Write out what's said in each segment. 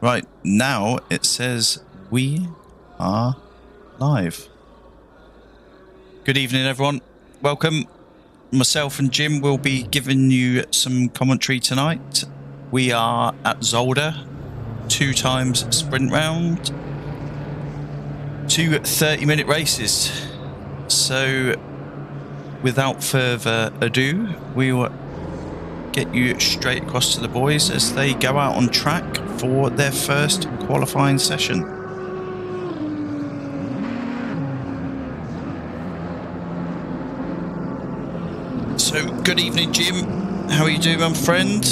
Right, now it says we are live. Good evening, everyone. Welcome. Myself and Jim will be giving you some commentary tonight. We are at Zolder, 2 times sprint round, 2 30-minute races. So, without further ado, we will get you straight across to the boys as they go out on track for their first qualifying session. So, good evening, Jim. How are you doing, my friend?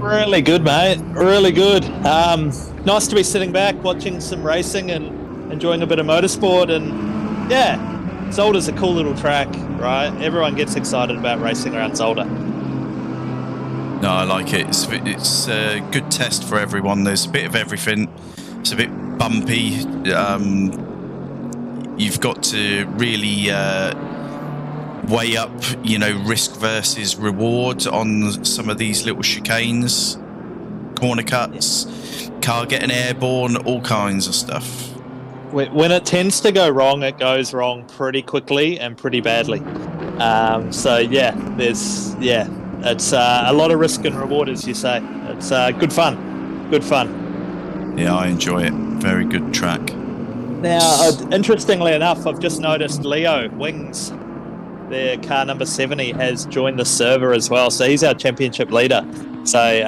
Really good, mate. Really good. Nice to be sitting back, watching some racing and enjoying a bit of motorsport. And yeah, Zolder's a cool little track, right? Everyone gets excited about racing around Zolder. No, I like it. It's a good test for everyone. There's a bit of everything. It's a bit bumpy. You've got to really weigh up, risk versus reward on some of these little chicanes, corner cuts, car getting airborne, all kinds of stuff. When it tends to go wrong, it goes wrong pretty quickly and pretty badly. It's a lot of risk and reward, as you say. It's good fun. Good fun. Yeah, I enjoy it. Very good track. Now, interestingly enough, I've just noticed Leo Wings, their car number 70, has joined the server as well. So he's our championship leader. So,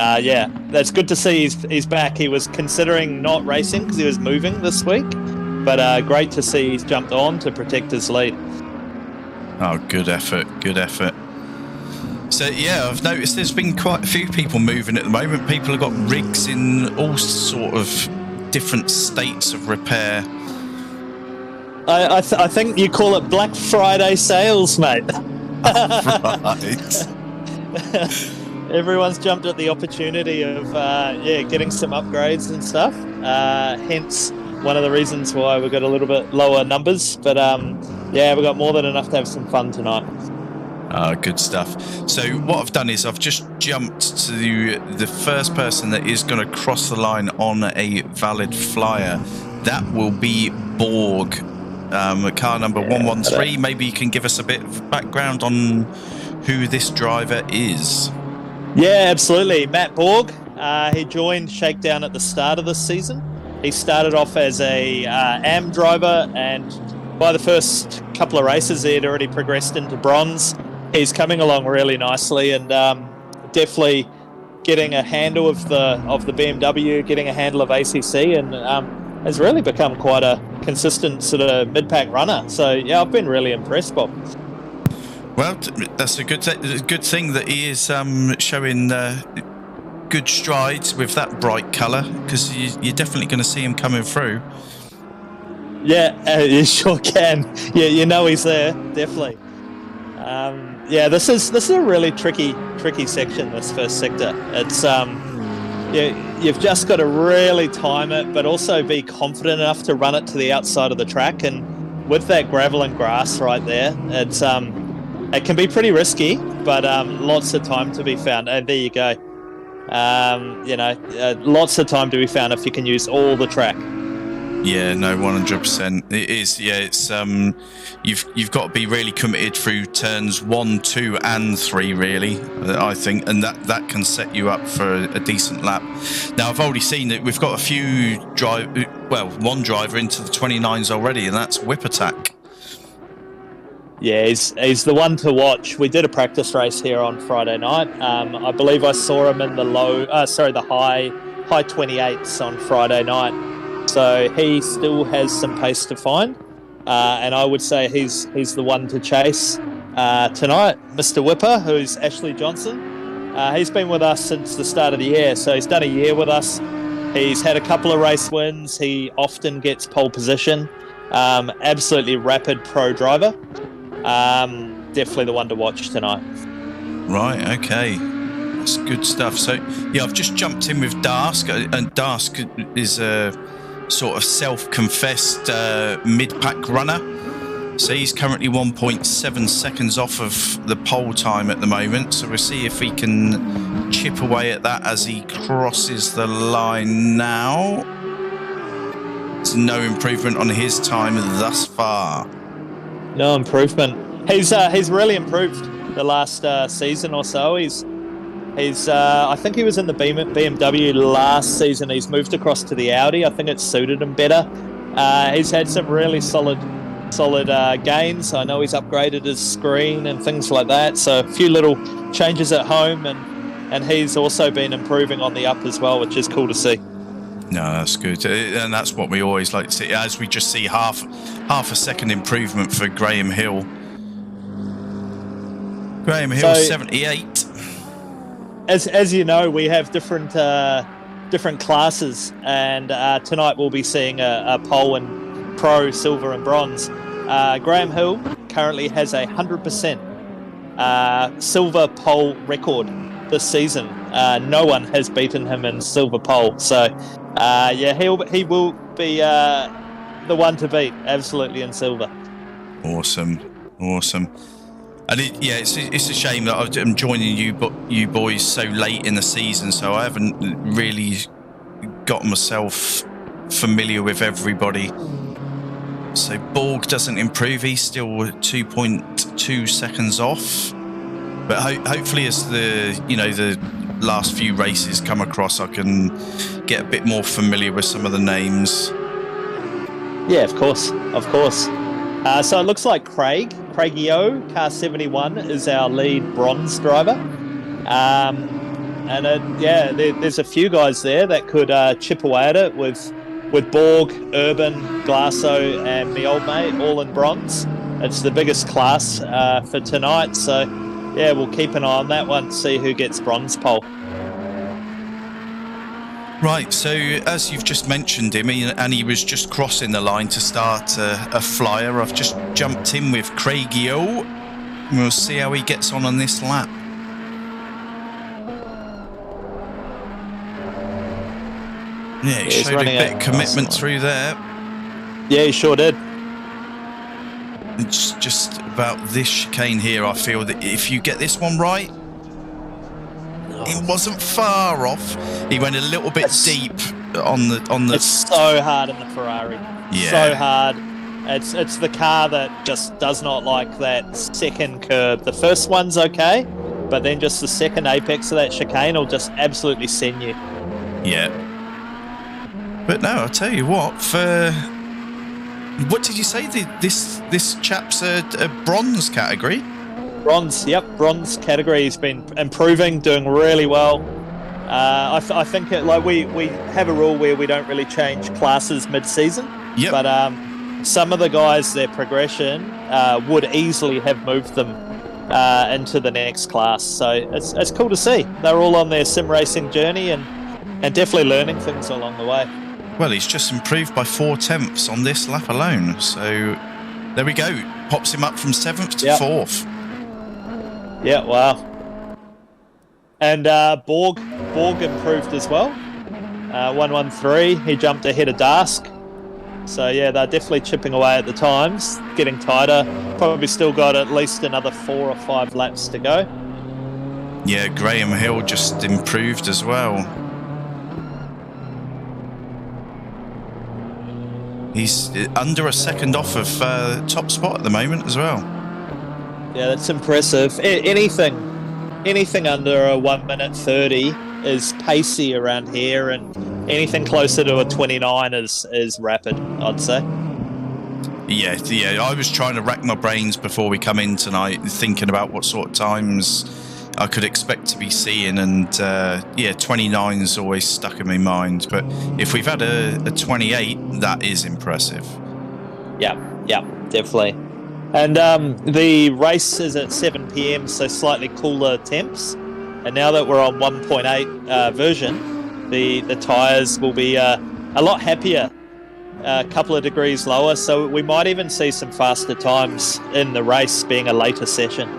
that's good to see he's back. He was considering not racing because he was moving this week. But great to see he's jumped on to protect his lead. Oh, good effort. Good effort. So, yeah, I've noticed there's been quite a few people moving at the moment. People have got rigs in all sort of different states of repair. I think you call it Black Friday sales, mate. Right. Everyone's jumped at the opportunity of, getting some upgrades and stuff. Hence, one of the reasons why we've got a little bit lower numbers. But, we've got more than enough to have some fun tonight. Good stuff. So what I've done is I've just jumped to the first person that is going to cross the line on a valid flyer. That will be Borg, car number 113. Maybe you can give us a bit of background on who this driver is. Yeah, absolutely. Matt Borg. He joined Shakedown at the start of this season. He started off as a AM driver, and by the first couple of races, he had already progressed into bronze. He's coming along really nicely, and definitely getting a handle of the BMW, getting a handle of ACC, and has really become quite a consistent sort of mid-pack runner. So yeah, I've been really impressed, Bob. Well, that's a good thing that he is showing good strides with that bright colour, because you're definitely going to see him coming through. Yeah, you sure can. Yeah, he's there, definitely. This is a really tricky section, this first sector. It's you've just got to really time it, but also be confident enough to run it to the outside of the track. And with that gravel and grass right there, it's it can be pretty risky, but lots of time to be found. And there you go. Lots of time to be found if you can use all the track. Yeah, no, 100%. It is. Yeah, it's you've got to be really committed through turns 1, 2, and 3, really. I think, and that can set you up for a decent lap. Now, I've already seen that we've got a few one driver into the 29s already, and that's Whip Attack. Yeah, he's the one to watch. We did a practice race here on Friday night. I believe I saw him in the high 28s on Friday night. So he still has some pace to find, and I would say he's the one to chase tonight. Mr. Whipper, who's Ashley Johnson, he's been with us since the start of the year, so he's done a year with us. He's had a couple of race wins. He often gets pole position. Absolutely rapid pro driver. Definitely the one to watch tonight. Right, okay. That's good stuff. So, yeah, I've just jumped in with Dask, and Dask is a sort of self-confessed mid-pack runner. So he's currently 1.7 seconds off of the pole time at the moment. So we'll see if he can chip away at that as he crosses the line now. There's no improvement on his time thus far. No improvement. He's really improved the last season or so. He's I think he was in the BMW last season. He's moved across to the Audi. I think it's suited him better. He's had some really solid gains. I know he's upgraded his screen and things like that. So a few little changes at home, and he's also been improving on the up as well, which is cool to see. No, that's good, and that's what we always like to see. As we just see half a second improvement for Graham Hill. Graham Hill, so, 78. As you know, we have different classes, and tonight we'll be seeing a pole in Pro, Silver, and Bronze. Graham Hill currently has a 100% silver pole record this season. No one has beaten him in silver pole, so he will be the one to beat, absolutely, in silver. Awesome. And it's a shame that I'm joining you boys so late in the season, so I haven't really got myself familiar with everybody. So Borg doesn't improve; he's still 2.2 seconds off. But hopefully, as the last few races come across, I can get a bit more familiar with some of the names. Yeah, of course. So it looks like Craigio, car 71, is our lead bronze driver. There's a few guys there that could chip away at it with Borg, Urban, Glasso, and me old mate all in bronze. It's the biggest class for tonight, so yeah, we'll keep an eye on that one to see who gets bronze pole. Right, so as you've just mentioned him, and he was just crossing the line to start a flyer, I've just jumped in with Craigio. We'll see how he gets on this lap. Yeah, he showed a bit of commitment through there. Yeah, he sure did. It's just about this chicane here, I feel that if you get this one right, it wasn't far off. He went a little bit deep on the. It's so hard in the Ferrari. Yeah. So hard. It's the car that just does not like that second curb. The first one's okay, but then just the second apex of that chicane will just absolutely send you. Yeah. But no, I'll tell you what. What did you say? This chap's a bronze category. Bronze, yep, bronze category. He's been improving, doing really well. I think we have a rule where we don't really change classes mid-season. Yep. But some of the guys, their progression would easily have moved them into the next class. So it's cool to see. They're all on their sim racing journey and definitely learning things along the way. Well, he's just improved by 4/10 on this lap alone. So there we go. Pops him up from 7th to 4th. Yeah, wow. And Borg improved as well. 113, he jumped ahead of Dask. So yeah, they're definitely chipping away at the times, getting tighter. Probably still got at least another 4 or 5 laps to go. Yeah, Graham Hill just improved as well. He's under a second off of top spot at the moment as well. Yeah, that's impressive. Anything under a 1 minute 30 is pacey around here, and anything closer to a 29 is rapid, I'd say. Yeah. I was trying to rack my brains before we come in tonight, thinking about what sort of times I could expect to be seeing, and 29's always stuck in my mind. But if we've had a 28, that is impressive. Yeah, definitely. And the race is at 7 p.m, so slightly cooler temps. And now that we're on 1.8 version, the tyres will be a lot happier, a couple of degrees lower. So we might even see some faster times in the race, being a later session.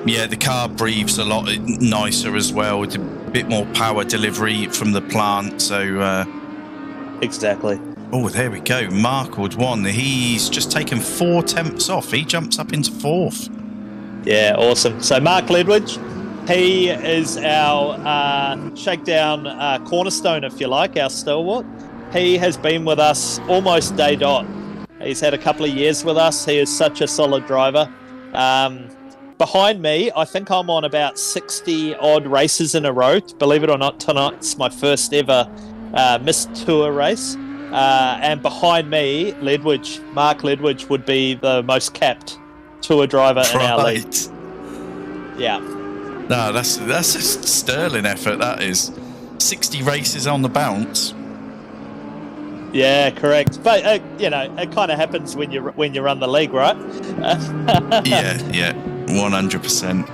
Yeah, the car breathes a lot nicer as well, with a bit more power delivery from the plant. So exactly. Oh, there we go. Mark would one. He's just taken 4 tenths off. He jumps up into 4th. Yeah, awesome. So Mark Ledwidge, he is our Shakedown cornerstone, if you like, our stalwart. He has been with us almost day dot. He's had a couple of years with us. He is such a solid driver. Behind me, I think I'm on about 60 odd races in a row. Believe it or not, tonight's my first ever missed tour race. And behind me, Mark Ledwidge would be the most capped tour driver in our league. Yeah. No, that's a sterling effort, that is. 60 races on the bounce. Yeah, correct. But it kind of happens when you run the league, right? yeah, 100%.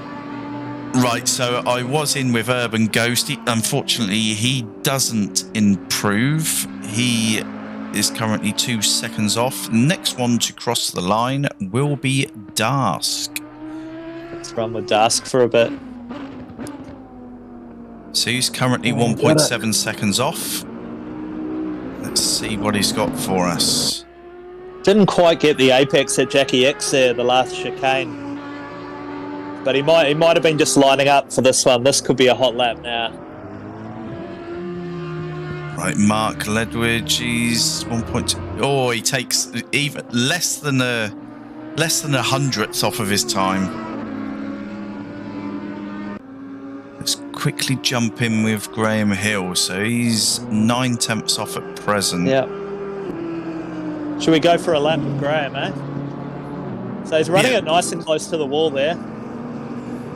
Right, so I was in with Urban Ghost. Unfortunately, he doesn't improve. He is currently 2 seconds off. The next one to cross the line will be Dask. Let's run with Dask for a bit. So he's currently 1.7 seconds off. Let's see what he's got for us. Didn't quite get the apex at Jackie X there, the last chicane. But he might have been just lining up for this one. This could be a hot lap now. Right, Mark Ledwidge, he's 1.2. Oh, he takes even less than a hundredth off of his time. Let's quickly jump in with Graham Hill. So he's 9 tenths off at present. Yeah. Should we go for a lap with Graham, eh? So he's running it nice and close to the wall there.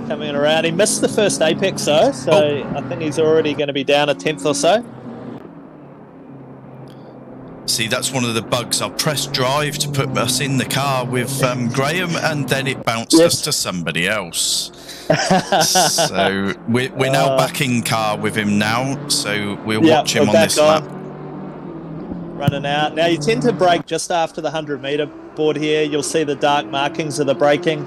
Coming around. He missed the first apex though, so I think he's already going to be down a tenth or so. See, that's one of the bugs. I'll press drive to put us in the car with Graham, and then it bounced us to somebody else. So we're now back in car with him now, so we'll watch him on this lap. Running out. Now you tend to brake just after the 100-meter board here. You'll see the dark markings of the braking.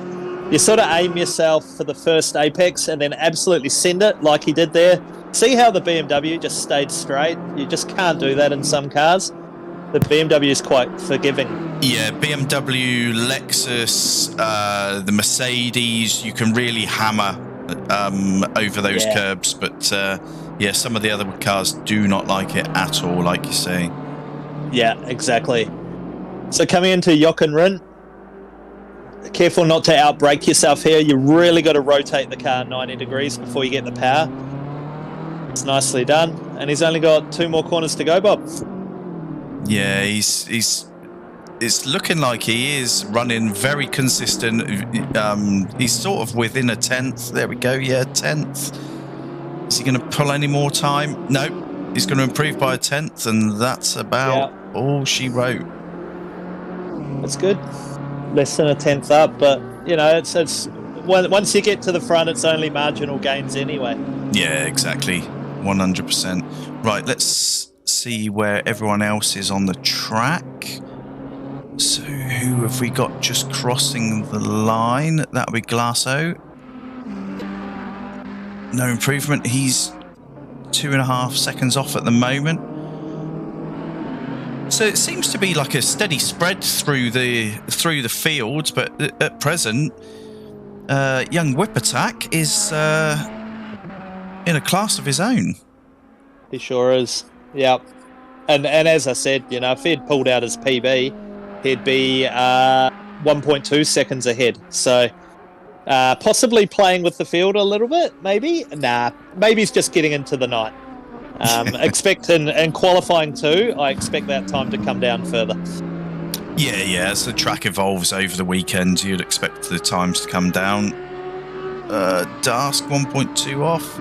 You sort of aim yourself for the first apex and then absolutely send it like he did there. See how the BMW just stayed straight? You just can't do that in some cars. The BMW is quite forgiving. Yeah, BMW, Lexus, the Mercedes, you can really hammer over those curbs. But some of the other cars do not like it at all, like you say. Yeah, exactly. So coming into Jochen Rindt, careful not to outbrake yourself here. You really got to rotate the car 90 degrees before you get the power. It's nicely done. And he's only got 2 more corners to go, Bob. Yeah, it's looking like he is running very consistent. He's sort of within a tenth. There we go. Yeah, 10th. Is he going to pull any more time? No, he's going to improve by a 10th, and that's about all she wrote. That's good. Less than a 10th up, but it's once you get to the front, it's only marginal gains anyway. Yeah, exactly. 100%. Right, let's see where everyone else is on the track. So who have we got just crossing the line? That'll be Glasso. No improvement. He's 2.5 seconds off at the moment. So it seems to be like a steady spread through the fields, but at present, young Whip Attack is in a class of his own. He sure is. Yeah, and as I said, if he'd pulled out his PB, he'd be 1.2 seconds ahead. So possibly playing with the field a little bit, maybe. Nah, maybe he's just getting into the night. Expect in qualifying too, I expect that time to come down further. Yeah, as the track evolves over the weekend, you'd expect the times to come down. Dask 1.2 off.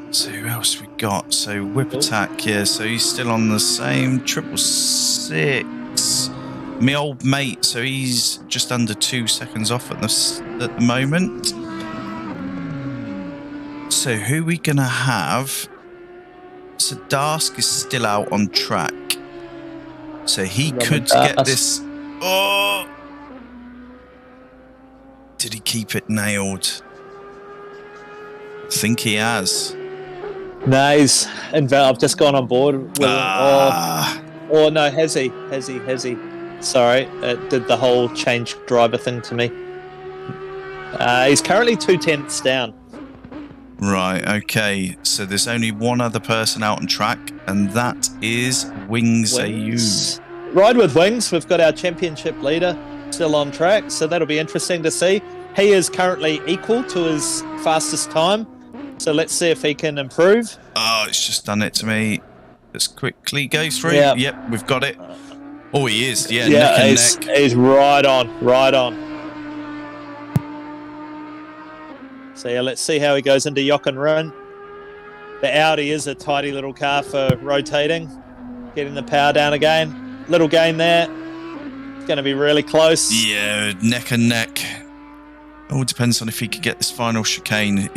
So who else we got? So Whip Attack, so he's still on the same 666. My old mate, so he's just under 2 seconds off at the moment. So who are we gonna have? So Dask is still out on track. So he could get this. Oh! Did he keep it nailed? I think he has. No, I've just gone on board with him. No, has he? Sorry, it did the whole change driver thing to me. He's currently 2/10 down. Right, okay. So there's only one other person out on track, and that is Wings AU. Ride with Wings. We've got our championship leader still on track, so that'll be interesting to see. He is currently equal to his fastest time, so let's see if he can improve. Oh, it's just done it to me. Let's quickly go through. Yep, we've got it. Oh, he is. Yeah, neck and neck. He's right on. So yeah, let's see how he goes into Yock and Run. The Audi is a tidy little car for rotating. Getting the power down again. Little gain there. It's going to be really close. Yeah, neck and neck. All depends on if he could get this final chicane.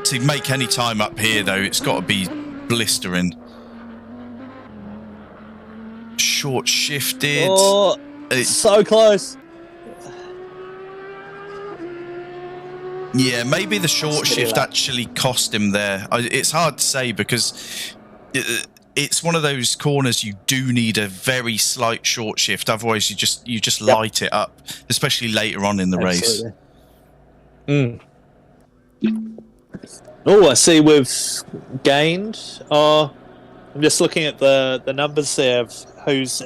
To make any time up here, though, it's got to be blistering. Short shifted. Oh, so close. Yeah, maybe the short shift actually cost him there. It's hard to say because it's one of those corners you do need a very slight short shift. Otherwise, you just light it up, especially later on in the race. Oh, I see we've gained. I'm just looking at the numbers there of who's.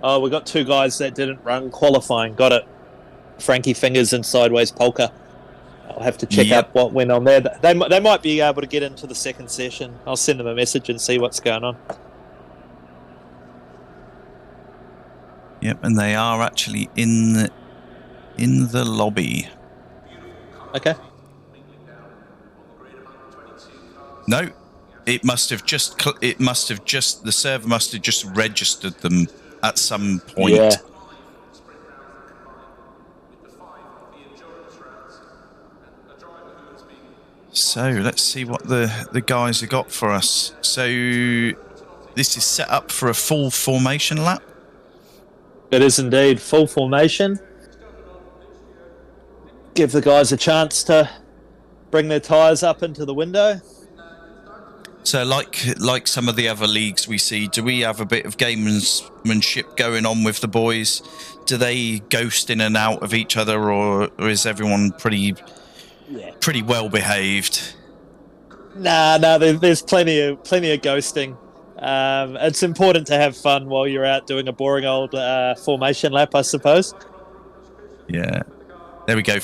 Oh, we got two guys that didn't run qualifying. Got it. Frankie Fingers and Sideways Polka. I'll have to check up what went on there. They might be able to get into the second session. I'll send them a message and see what's going on. Yep, and they are actually in the lobby. Okay. No, the server must have just registered them at some point. Yeah. So let's see what the guys have got for us. So this is set up for a full formation lap. It is indeed full formation. Give the guys a chance to bring their tyres up into the window. So like some of the other leagues we see, do we have a bit of gamesmanship going on with the boys? Do they ghost in and out of each other, or is everyone pretty well behaved? Nah, there's plenty of ghosting. It's important to have fun while you're out doing a boring old formation lap, I suppose. Yeah, there we go.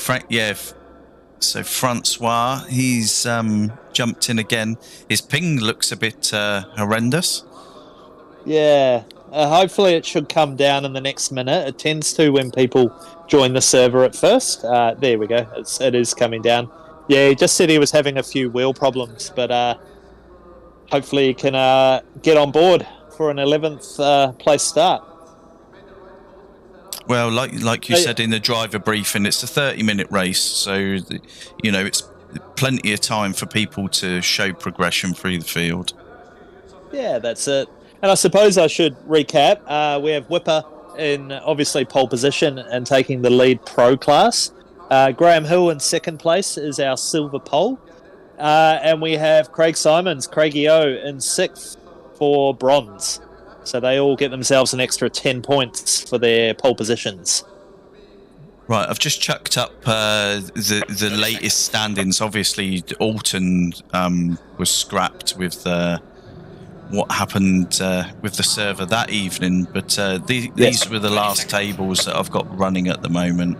So Francois, he's jumped in again. His ping looks a bit horrendous. Yeah, hopefully it should come down in the next minute. It tends to when people join the server at first. There we go. It is coming down. Yeah, he just said he was having a few wheel problems, but hopefully he can get on board for an 11th place start. Well, like you said in the driver briefing, it's a 30-minute race, so it's plenty of time for people to show progression through the field. Yeah, that's it. And I suppose I should recap. We have Whipper in obviously pole position and taking the lead pro class. Graham Hill in second place is our silver pole. And we have Craigie O, in sixth for bronze. So they all get themselves an extra 10 points for their pole positions. Right, I've just chucked up the latest standings. Obviously, Alton was scrapped with what happened with the server that evening, but these were the last tables that I've got running at the moment,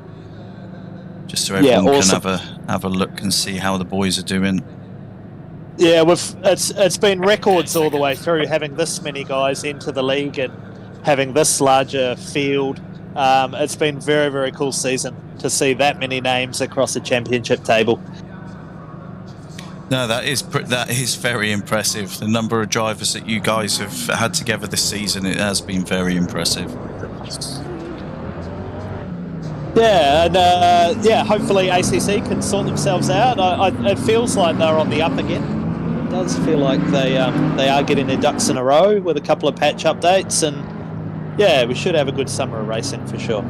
just so everyone can have a look and see how the boys are doing. Yeah, it's been records all the way through, having this many guys enter the league and having this larger field. It's been very, very cool season to see that many names across the championship table. No, that is very impressive. The number of drivers that you guys have had together this season, it has been very impressive. Yeah, and hopefully ACC can sort themselves out. It feels like they're on the up again. It does feel like they are getting their ducks in a row with a couple of patch updates, and yeah, we should have a good summer of racing for sure.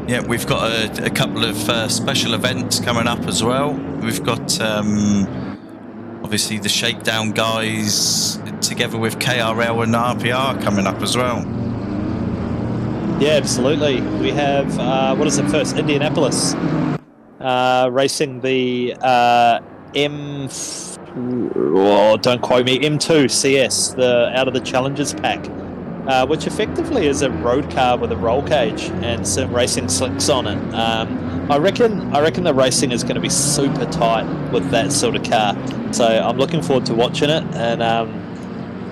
Yeah, we've got a couple of special events coming up as well. We've got obviously the Shakedown guys together with KRL and RPR coming up as well. Yeah, absolutely. We have, what is it first? Indianapolis racing the don't quote me, M2 CS, out of the Challengers pack, which effectively is a road car with a roll cage and some racing slicks on it. I reckon the racing is going to be super tight with that sort of car. So I'm looking forward to watching it, and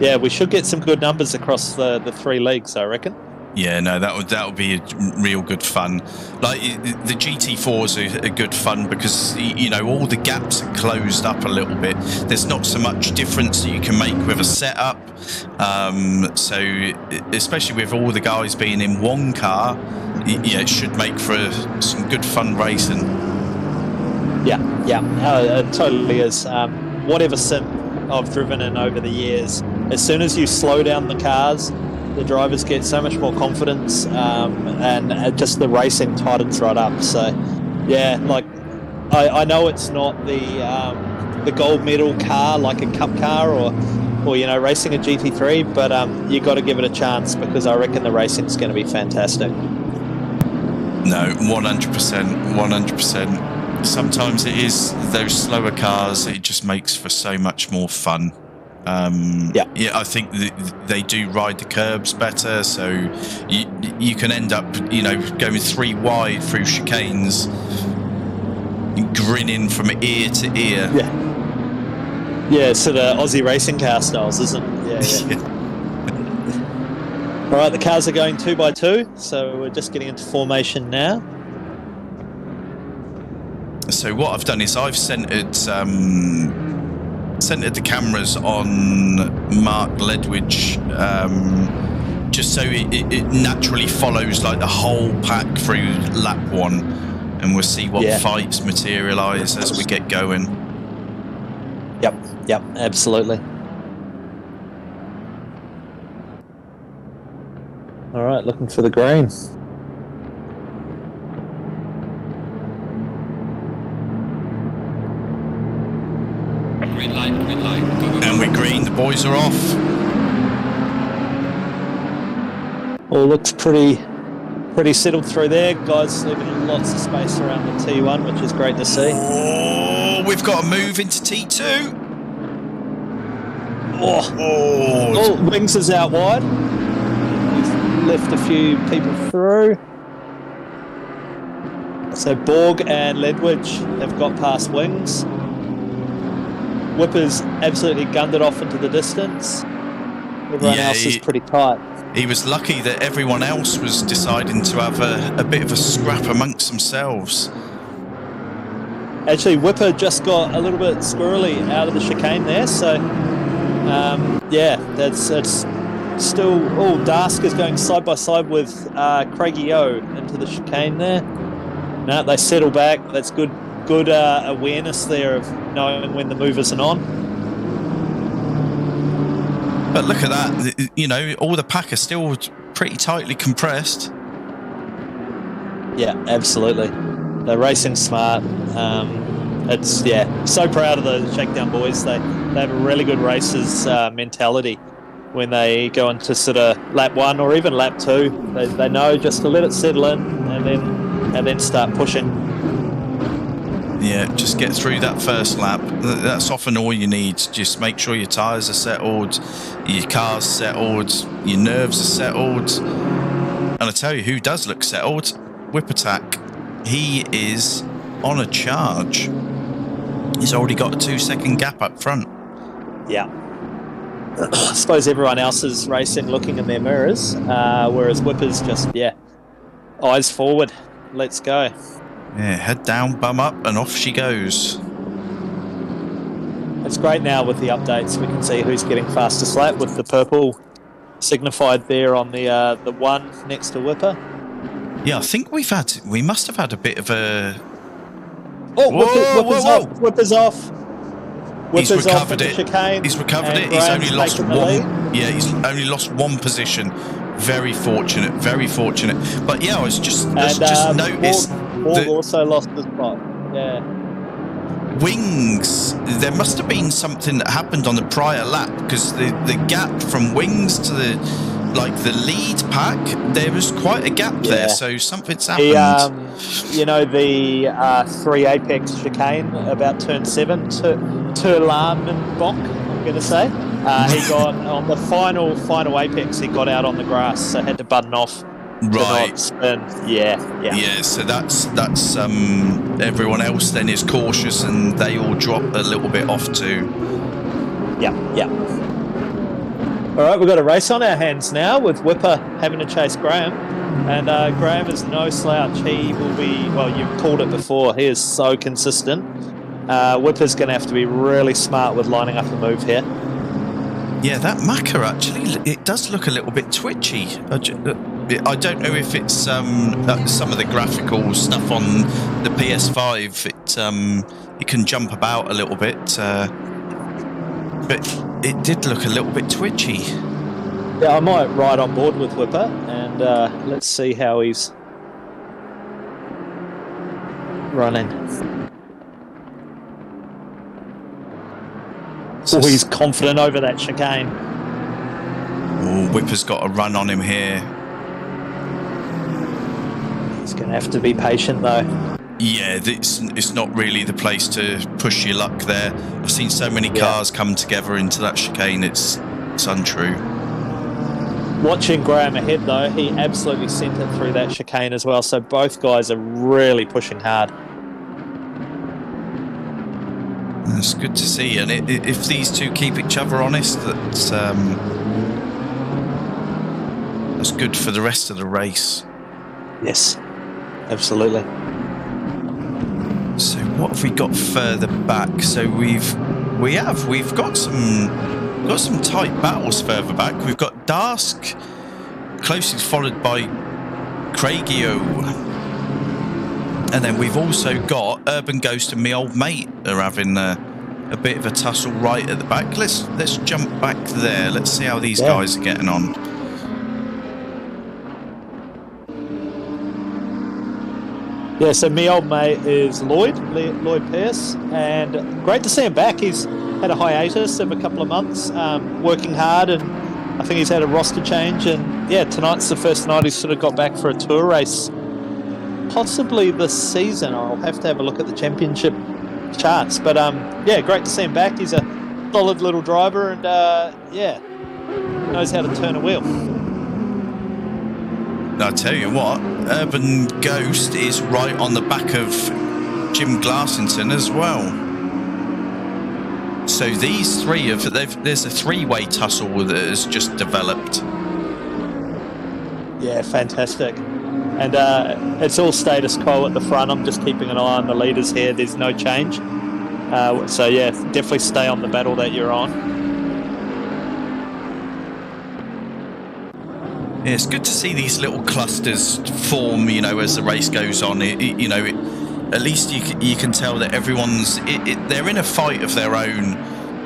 yeah, we should get some good numbers across the 3 leagues, I reckon. Yeah, no, that would be a real good fun. Like the GT4s are good fun because all the gaps are closed up a little bit. There's not so much difference that you can make with a setup. So especially with all the guys being in one car, yeah, it should make for some good fun racing. Yeah, it totally is. Whatever sim I've driven in over the years, as soon as you slow down the cars, the drivers get so much more confidence, and just the racing tightens right up. So, yeah, like I know it's not the gold medal car like a cup car or racing a GT3, but you got to give it a chance because I reckon the racing's going to be fantastic. No, 100%. Sometimes it is those slower cars. It just makes for so much more fun. Yeah, I think they do ride the curbs better, so you can end up, going 3 wide through chicanes, grinning from ear to ear. Yeah, so the Aussie racing car styles, isn't it? Yeah. All right, the cars are going 2 by 2, so we're just getting into formation now. So what I've done is I've centered the cameras on Mark Ledwidge, just so it naturally follows like the whole pack through lap 1, and we'll see what fights materialise as we get going. Yep, absolutely. All right, looking for the green. Green light, go. And we're green, the boys are off. All looks pretty settled through there. Guys leaving lots of space around the T1, which is great to see. Oh, we've got to move into T2. Oh, Wings is out wide. He's left a few people through. So Borg and Ledwidge have got past Wings. Whippers absolutely gunned it off into the distance. Everyone else is pretty tight. He was lucky that everyone else was deciding to have a bit of a scrap amongst themselves. Actually, Whipper just got a little bit squirrely out of the chicane there, so that's still. Oh, Dask is going side by side with Craigie O into the chicane there. No, they settle back. That's good awareness there of knowing when the move isn't on. But look at that, all the pack are still pretty tightly compressed. Yeah, absolutely. They're racing smart. It's so proud of the Shakedown boys. They have a really good racers mentality when they go into sort of lap 1 or even lap 2. They know just to let it settle in and then start pushing. Yeah, just get through that first lap. That's often all you need. Just make sure your tyres are settled, your car's settled, your nerves are settled. And I tell you who does look settled, Whip Attack. He is on a charge. He's already got a 2-second gap up front. Yeah. I suppose everyone else is racing looking in their mirrors, whereas Whipper's just, eyes forward. Let's go. Yeah, head down, bum up, and off she goes. It's great now with the updates. We can see who's getting fastest lap with the purple signified there on the 1 next to Whipper. Yeah, I think we must have had a bit of a... Oh, Whipper's off. Whipper's off. He's recovered it. He's recovered it. He's only lost 1. Yeah, he's only lost 1 position. Very fortunate, very fortunate. But yeah, I was just noticed Borg also lost the spot. Yeah. Wings. There must have been something that happened on the prior lap, because the gap from Wings to the lead pack, there was quite a gap there. So something's happened. The 3 Apex chicane about turn 7 to Alarm and Bonk, I'm going to say. He got on the final Apex, he got out on the grass, so had to button off. Right. Yeah. So that's everyone else then is cautious, and they all drop a little bit off too. Yeah. All right, we've got a race on our hands now with Whipper having to chase Graham, and Graham is no slouch. He will be, well, you've called it before, he is so consistent. Whipper's going to have to be really smart with lining up a move here. Yeah, that Macca actually, it does look a little bit twitchy. I don't know if it's some of the graphical stuff on the PS5. It can jump about a little bit, but it did look a little bit twitchy. Yeah, I might ride on board with Whipper, and let's see how he's running. He's confident over that chicane. Oh, Whipper's got a run on him here. He's going to have to be patient, though. Yeah, it's not really the place to push your luck there. I've seen so many cars come together into that chicane, it's untrue. Watching Graham ahead, though, he absolutely sent it through that chicane as well, so both guys are really pushing hard. That's good to see, and if these two keep each other honest, that's good for the rest of the race. Yes, absolutely. So what have we got further back? So we've got some tight battles further back. We've got Dask closely followed by Craigio, and then we've also got Urban Ghost and me old mate are having a bit of a tussle right at the back. Let's jump back there. Let's see how these guys are getting on. Yeah, so me old mate is Lloyd Pierce, and great to see him back. He's had a hiatus of a couple of months, working hard, and I think he's had a roster change, and yeah, tonight's the first night he's sort of got back for a tour race, possibly this season. I'll have to have a look at the championship charts, but yeah, great to see him back. He's a solid little driver, and yeah, knows how to turn a wheel. I'll tell you what, Urban Ghost is right on the back of Jim Glassington as well. So these three there's a three-way tussle that has just developed. Yeah, fantastic. And it's all status quo at the front. I'm just keeping an eye on the leaders here. There's no change. So yeah, definitely stay on the battle that you're on. Yeah, it's good to see these little clusters form, as the race goes on. At least you can tell that everyone's they're in a fight of their own.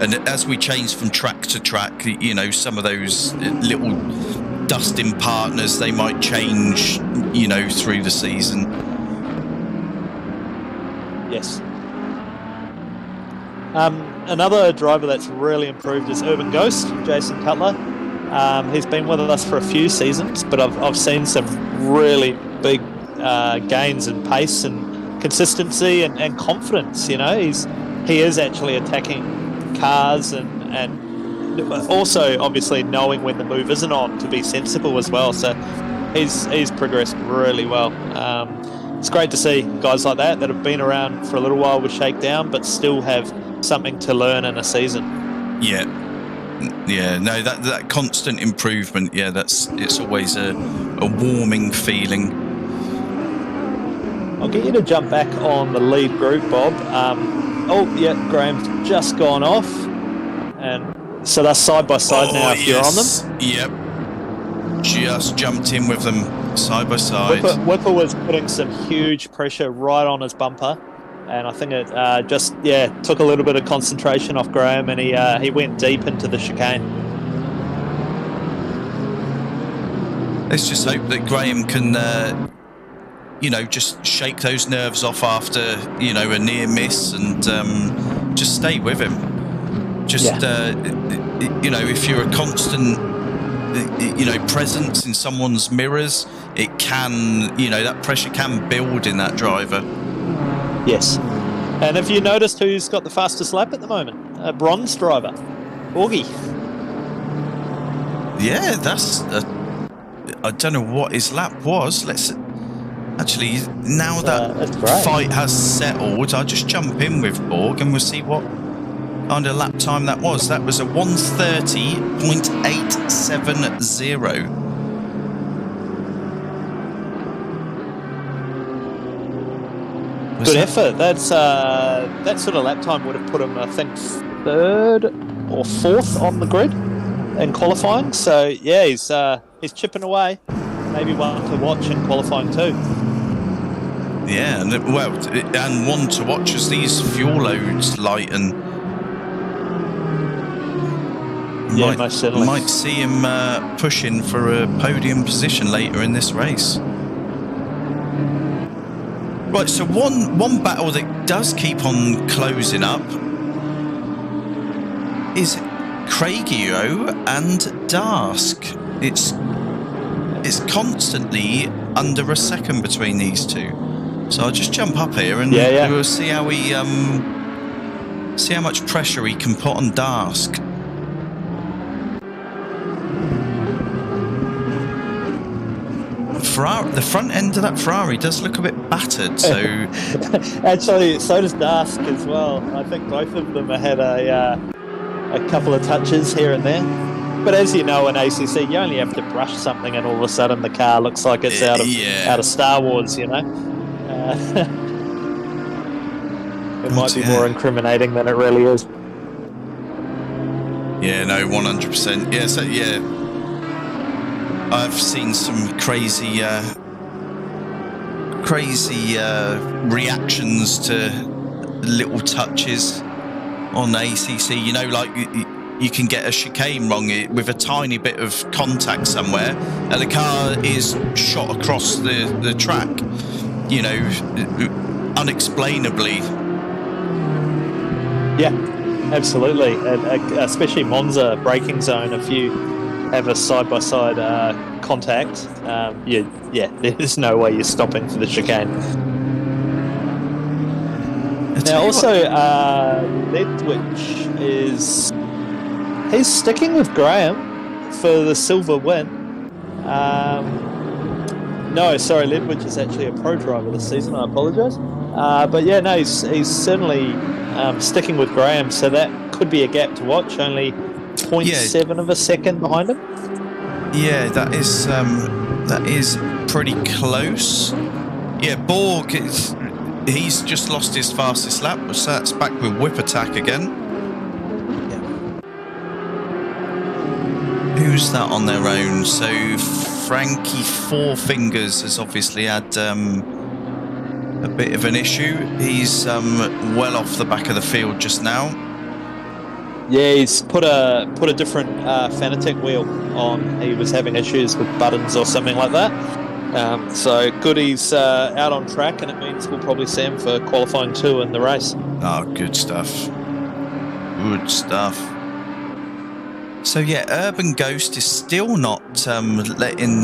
And as we change from track to track, some of those little dusting partners, they might change, through the season. Yes. Another driver that's really improved is Urban Ghost, Jason Cutler. He's been with us for a few seasons, but I've seen some really big gains in pace and consistency and confidence. He is actually attacking cars and also obviously knowing when the move isn't on to be sensible as well. So he's progressed really well. It's great to see guys like that have been around for a little while with Shakedown, but still have something to learn in a season. Yeah, no, that constant improvement. Yeah, it's always a warming feeling. I'll get you to jump back on the lead group, Bob. Graham's just gone off, and so they're side by side now. If you're on them, yep, just jumped in with them side by side. Whipper was putting some huge pressure right on his bumper, and I think it took a little bit of concentration off Graham, and he went deep into the chicane. let's just hope that Graham can, just shake those nerves off after, a near miss and just stay with him. Just, if you're a constant, presence in someone's mirrors, it can, that pressure can build in that driver. Yes. And have you noticed who's got the fastest lap at the moment? A bronze driver, Augie. Yeah, that's... I don't know what his lap was. Let's... Actually, now that fight has settled, I'll just jump in with Borg and we'll see what kind of lap time that was. That was a 1:30.870. Good effort. That's that sort of lap time would have put him, I think, 3rd or 4th on the grid in qualifying. So yeah, he's chipping away. Maybe one to watch in qualifying too. Yeah, and one to watch as these fuel loads lighten. Yeah, most certainly. Might see him pushing for a podium position later in this race. Right, so one battle that does keep on closing up is Craigio and Darsk. It's constantly under a second between these two. So I'll just jump up here and we'll see how much pressure he can put on Darsk. The front end of that Ferrari does look a bit battered, so... Actually, so does Darsk as well. I think both of them had a couple of touches here and there. But as you know, in ACC, you only have to brush something and all of a sudden the car looks like it's out of Star Wars, It might be more incriminating than it really is. Yeah, no, 100%. Yeah, so, I've seen some crazy reactions to little touches on ACC. Like you can get a chicane wrong with a tiny bit of contact somewhere, and the car is shot across the track. Unexplainably. Yeah, absolutely. Especially Monza braking zone, if you have a side-by-side contact, there's no way you're stopping for the chicane. Now, also, Ledwich he's sticking with Graham for the silver win. Ledwich is actually a pro driver this season, I apologise. He's certainly sticking with Graham, so that could be a gap to watch, only 0.7 of a second behind him. Yeah, that is pretty close. Yeah, Borg, he's just lost his fastest lap, so that's back with whip attack again. Yeah. Who's that on their own? So Frankie Four Fingers has obviously had a bit of an issue. He's well off the back of the field just now. Yeah, he's put a different Fanatec wheel on. He was having issues with buttons or something like that. So good he's out on track, and it means we'll probably see him for qualifying 2 in the race. Oh, good stuff. Good stuff. So yeah, Urban Ghost is still not letting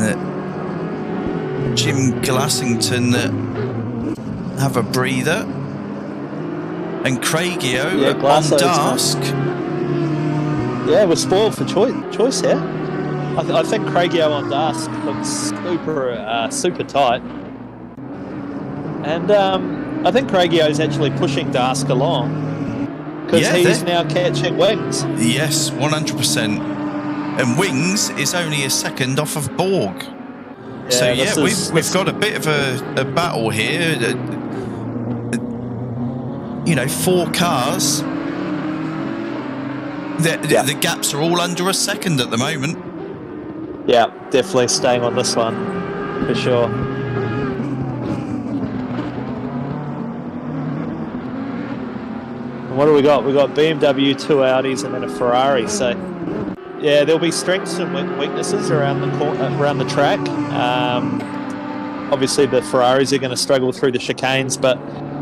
Jim Glassington have a breather. And Craigio on Darsk. Yeah, we're spoiled for choice here. I think Craigio on Darsk looks super tight. And I think Craigio is actually pushing Darsk along because he's now catching Wings. Yes, 100%. And Wings is only a second off of Borg. Yeah, so we've got a bit of a battle here. 4 cars. The gaps are all under a second at the moment. Yeah, definitely staying on this one for sure. And what do we got? We got BMW, 2 Audis, and then a Ferrari. So Yeah, there'll be strengths and weaknesses around the track. Obviously, the Ferraris are going to struggle through the chicanes, but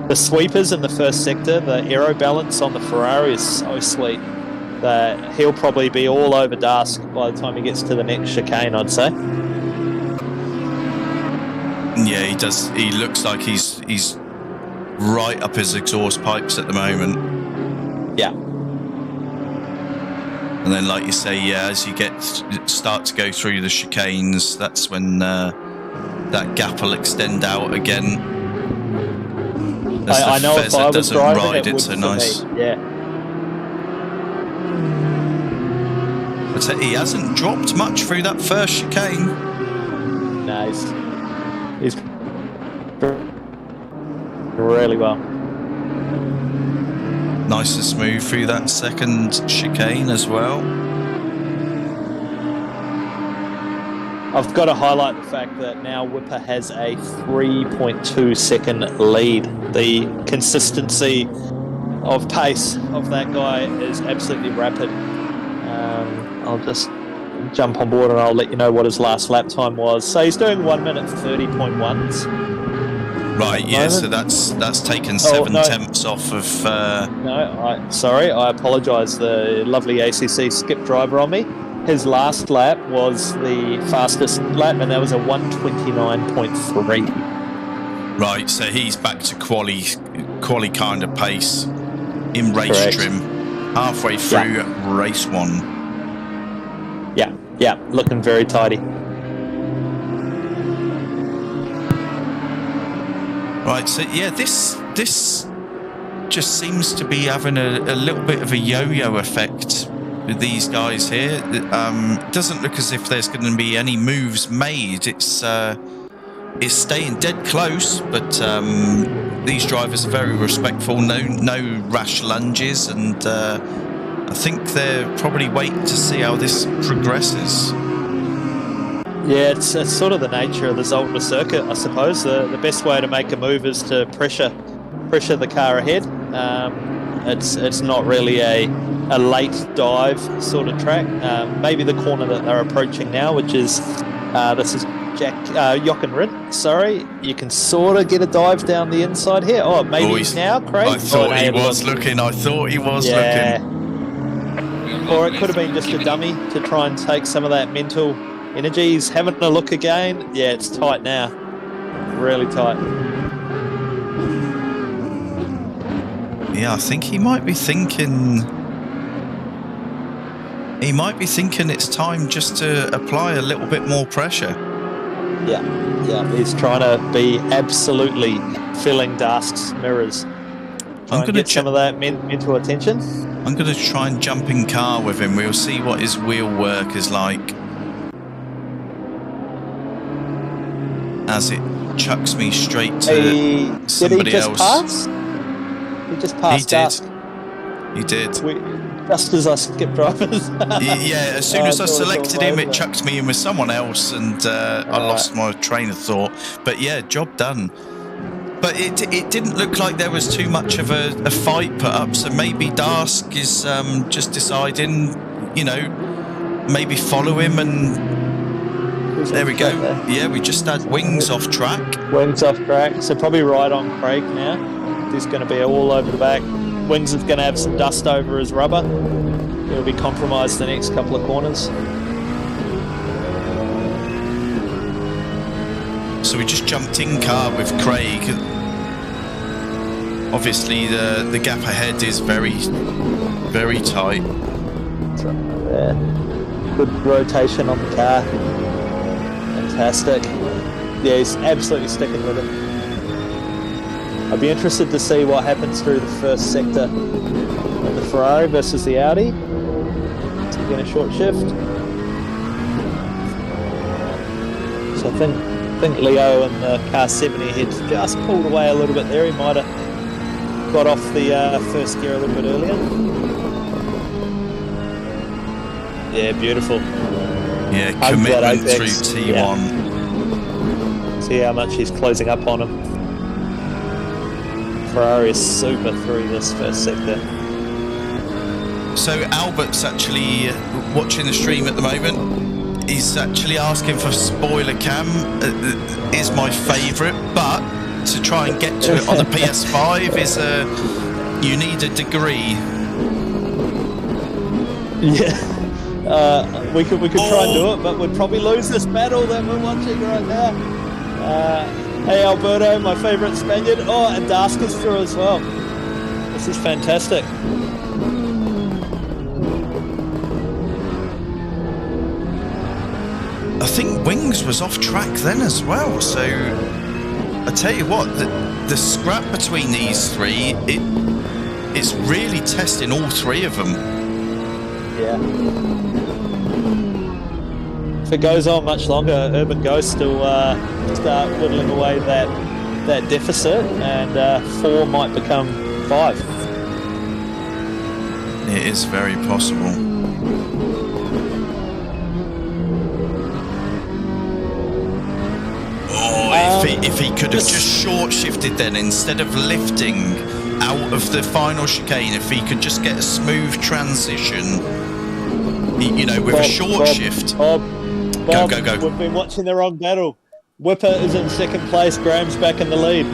the sweepers in the first sector, the aero balance on the Ferrari is so sweet that he'll probably be all over Dask by the time he gets to the next chicane, I'd say. Yeah, he does. He looks like he's right up his exhaust pipes at the moment. Yeah. And then, like you say, yeah, as you start to go through the chicanes, that's when that gap will extend out again. I know if I was driving, ride it would so for nice. me. Yeah. But he hasn't dropped much through that first chicane. No, he's really well. Nice and smooth through that second chicane as well. I've got to highlight the fact that now Whipper has a 3.2 second lead. The consistency of pace of that guy is absolutely rapid. I'll just jump on board and I'll let you know what his last lap time was. So he's doing 1 minute 30.1s. Right, yeah, so that's taken 7 tenths off of... I apologise. The lovely ACC skip driver on me. His last lap was the fastest lap, and that was a 1:29.3. Right, so he's back to quali kind of pace in race trim, halfway through race 1. Yeah, looking very tidy. Right, so yeah, this just seems to be having a little bit of a yo-yo effect with these guys here. It doesn't look as if there's going to be any moves made. It's staying dead close, but these drivers are very respectful. No rash lunges, and I think they're probably waiting to see how this progresses. Yeah, it's sort of the nature of the Zolder circuit, I suppose. The best way to make a move is to pressure the car ahead. It's not really a late dive sort of track. Maybe the corner that they're approaching now, which is this is Jochen Rindt. Sorry, you can sort of get a dive down the inside here. Oh, maybe now, Craig. I thought he was looking. Looking. Or it could have been just a dummy to try and take some of that mental energy. He's having a look again. Yeah, it's tight now. Really tight. Yeah, I think he might be thinking it's time just to apply a little bit more pressure. Yeah, he's trying to be absolutely filling Dask's mirrors. I'm going to get some of that mental attention. I'm going to try and jump in car with him. We'll see what his wheel work is like as it chucks me straight to somebody else. Pass? He just passed Dask. He did. Just as I skip drivers. Yeah, as soon as I selected him, it chucked me in with someone else, and I lost my train of thought. But yeah, job done. But it didn't look like there was too much of a fight put up, so maybe Dask is just deciding, maybe follow him, and there we go. Yeah, we just had Wings off track. Wings off track, so probably right on Craig now. He's going to be all over the back. Wings is going to have some dust over his rubber. He'll be compromised the next couple of corners. So we just jumped in car with Craig. Obviously, the gap ahead is very, very tight. That's right there. Good rotation on the car. Fantastic. Yeah, he's absolutely sticking with it. I'd be interested to see what happens through the first sector of the Ferrari versus the Audi. So again, a short shift. So I think Leo and the car 70 had just pulled away a little bit there. He might have got off the first gear a little bit earlier. Yeah, beautiful. Yeah, commitment through T1. Yeah. See how much he's closing up on him. Ferrari is super through this first sector. So Albert's actually watching the stream at the moment. He's actually asking for spoiler cam. Is my favourite, but to try and get to it on the PS5 is you need a degree. Yeah. We could try and do it, but we'd probably lose this battle that we're watching right now. Hey Alberto, my favourite Spaniard. Oh, and Daska's through as well. This is fantastic. I think Wings was off track then as well, so I tell you what, the scrap between these three, it's really testing all three of them. Yeah. If it goes on much longer, Urban Ghost will start whittling away that deficit, and 4 might become 5. It is very possible. If he could have just short shifted then, instead of lifting out of the final chicane, if he could just get a smooth transition, with a short shift. Bob, go. We've been watching the wrong battle. Whipper is in second place. Graham's back in the lead.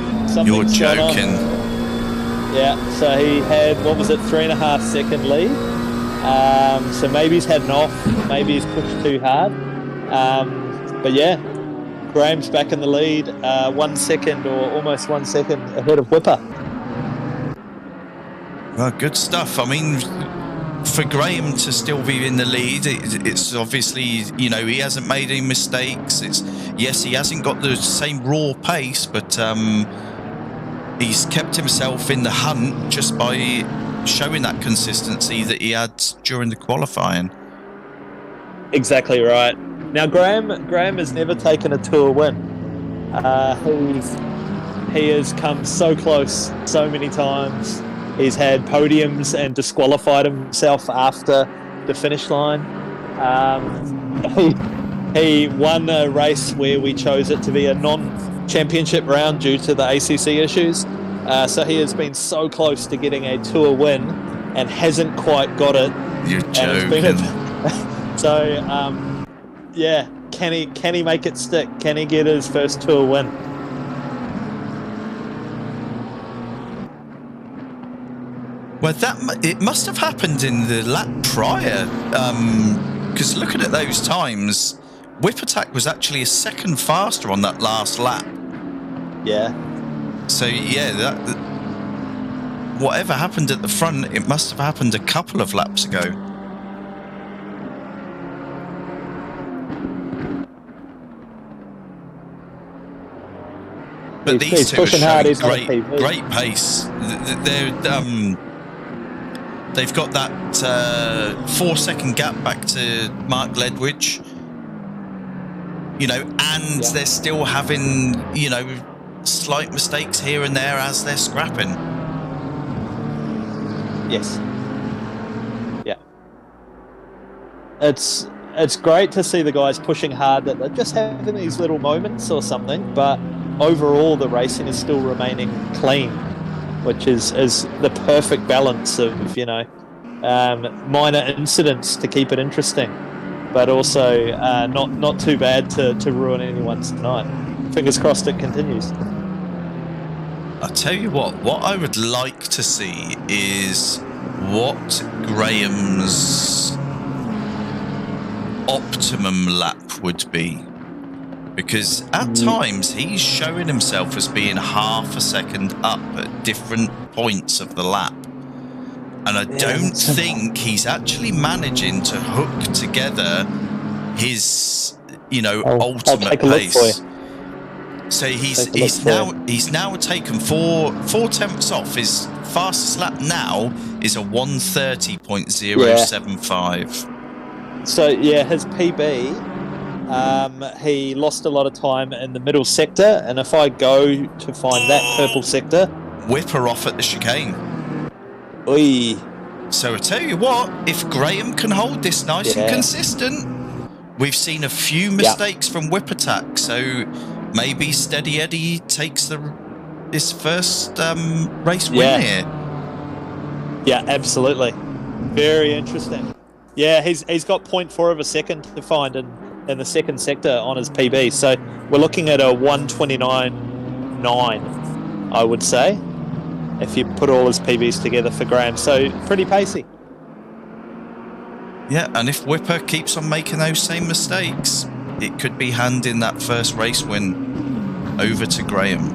You're joking. Yeah, so he had, 3.5 second lead. So maybe he's had an off. Maybe he's pushed too hard. But yeah. Graham's back in the lead, 1 second or almost 1 second ahead of Whipper. Well, good stuff. I mean, for Graham to still be in the lead, it's obviously, he hasn't made any mistakes. Yes, he hasn't got the same raw pace, but he's kept himself in the hunt just by showing that consistency that he had during the qualifying. Exactly right. Now, Graham has never taken a tour win. He has come so close so many times. He's had podiums and disqualified himself after the finish line. He won a race where we chose it to be a non-championship round due to the ACC issues. So he has been so close to getting a tour win and hasn't quite got it. You're joking. Yeah, can he make it stick? Can he get his first tour win? Well, it must have happened in the lap prior, because looking at those times, Whip Attack was actually a second faster on that last lap. Yeah. So yeah, whatever happened at the front, it must have happened a couple of laps ago. But these two are showing great pace. They've got that 4-second gap back to Mark Ledwidge, and they're still having, slight mistakes here and there as they're scrapping. Yes. Yeah. It's great to see the guys pushing hard, that they're just having these little moments or something, but overall the racing is still remaining clean, which is the perfect balance of minor incidents to keep it interesting, but also not too bad to ruin anyone's night. Fingers crossed it continues. I'll tell you what I would like to see is what Graham's optimum lap would be. Because at times he's showing himself as being half a second up at different points of the lap. And I don't think he's actually managing to hook together his, ultimate pace. So he's now taken 4 tenths off. His fastest lap now is a 1:30.075. So yeah, his PB, he lost a lot of time in the middle sector, and if I go to find that purple sector, Whipper off at the chicane. Oi. So I tell you what, if Graham can hold this nice and consistent, we've seen a few mistakes from Whip Attack, so maybe Steady Eddie takes his first race win here. Yeah, absolutely. Very interesting. Yeah, he's got 0.4 of a second to find in the second sector on his PB. So we're looking at a 1:29.9, I would say, if you put all his PBs together for Graham. So pretty pacey. Yeah, and if Whipper keeps on making those same mistakes, it could be handing that first race win over to Graham.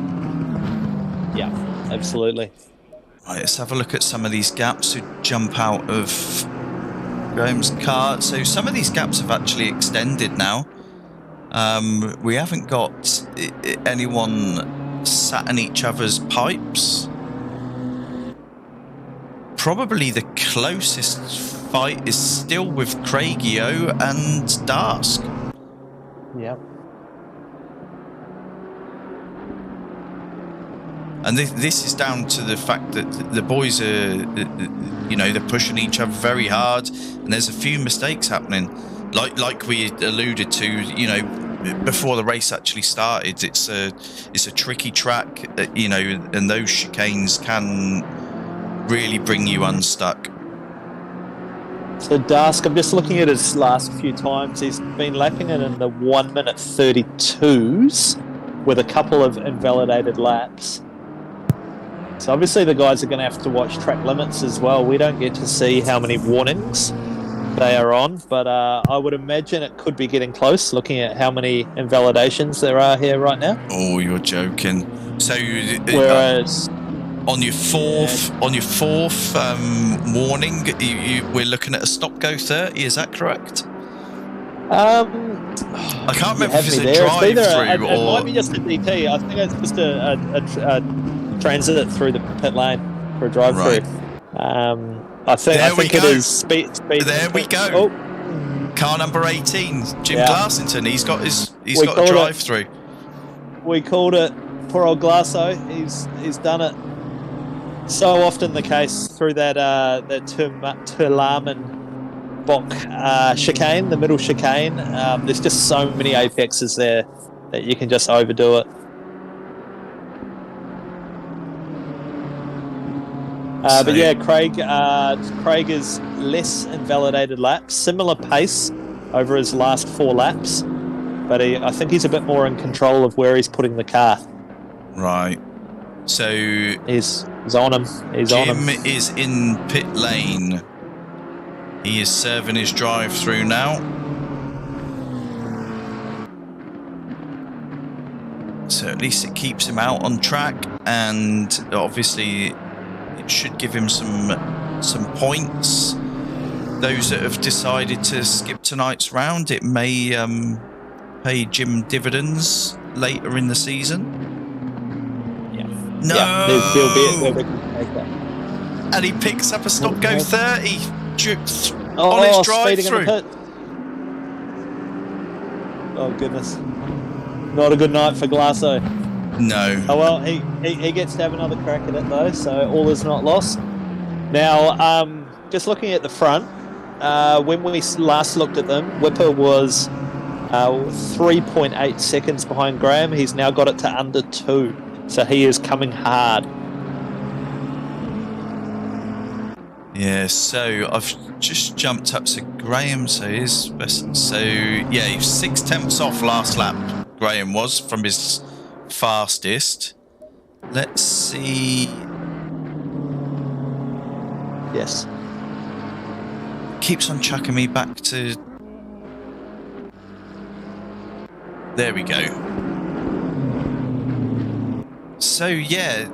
Yeah, absolutely. Right, let's have a look at some of these gaps who jump out of Graham's car. So some of these gaps have actually extended now. We haven't got anyone sat in each other's pipes. Probably the closest fight is still with Craigio and Dask. Yeah. And this is down to the fact that the boys are, they're pushing each other very hard, and there's a few mistakes happening. Like we alluded to, before the race actually started, it's a tricky track, and those chicanes can really bring you unstuck. So Dask, I'm just looking at his last few times. He's been lapping it in the 1:32s with a couple of invalidated laps. So obviously the guys are going to have to watch track limits as well. We don't get to see how many warnings they are on, but I would imagine it could be getting close, looking at how many invalidations there are here right now. Oh, you're joking. So whereas on your fourth warning, we're looking at a stop go 30. Is that correct? I can't remember if it's a drive through or it might be just a DT. I think it's just a transit through the pit lane for a drive through. Right. I think it is speed. There we go. Oh. Car number 18, Jim Glassington. He's got a drive through. We called it. Poor old Glasso. He's done it. So often the case through that Turlaman Bok chicane, the middle chicane. There's just so many apexes there that you can just overdo it. But yeah, Craig is less invalidated laps, similar pace over his last 4 laps, but I think he's a bit more in control of where he's putting the car. Right. So he's on him. Jim is in pit lane. He is serving his drive-through now. So at least it keeps him out on track, and obviously it should give him some points. Those that have decided to skip tonight's round, it may pay Jim dividends later in the season. Yeah. No. Yeah, there'll be where we can take that. And he picks up a stop go 30 on his drive-through. Oh goodness! Not a good night for Glasso. No. Oh well, he gets to have another crack at it though, so all is not lost. Now, just looking at the front, when we last looked at them, Whipper was 3.8 seconds behind Graham. He's now got it to under 2, so he is coming hard. Yeah, so I've just jumped up to Graham, so his best. So yeah, he's 0.6 off last lap. Graham was from his fastest. Let's see. Yes. Keeps on chucking me back to. There we go. So yeah,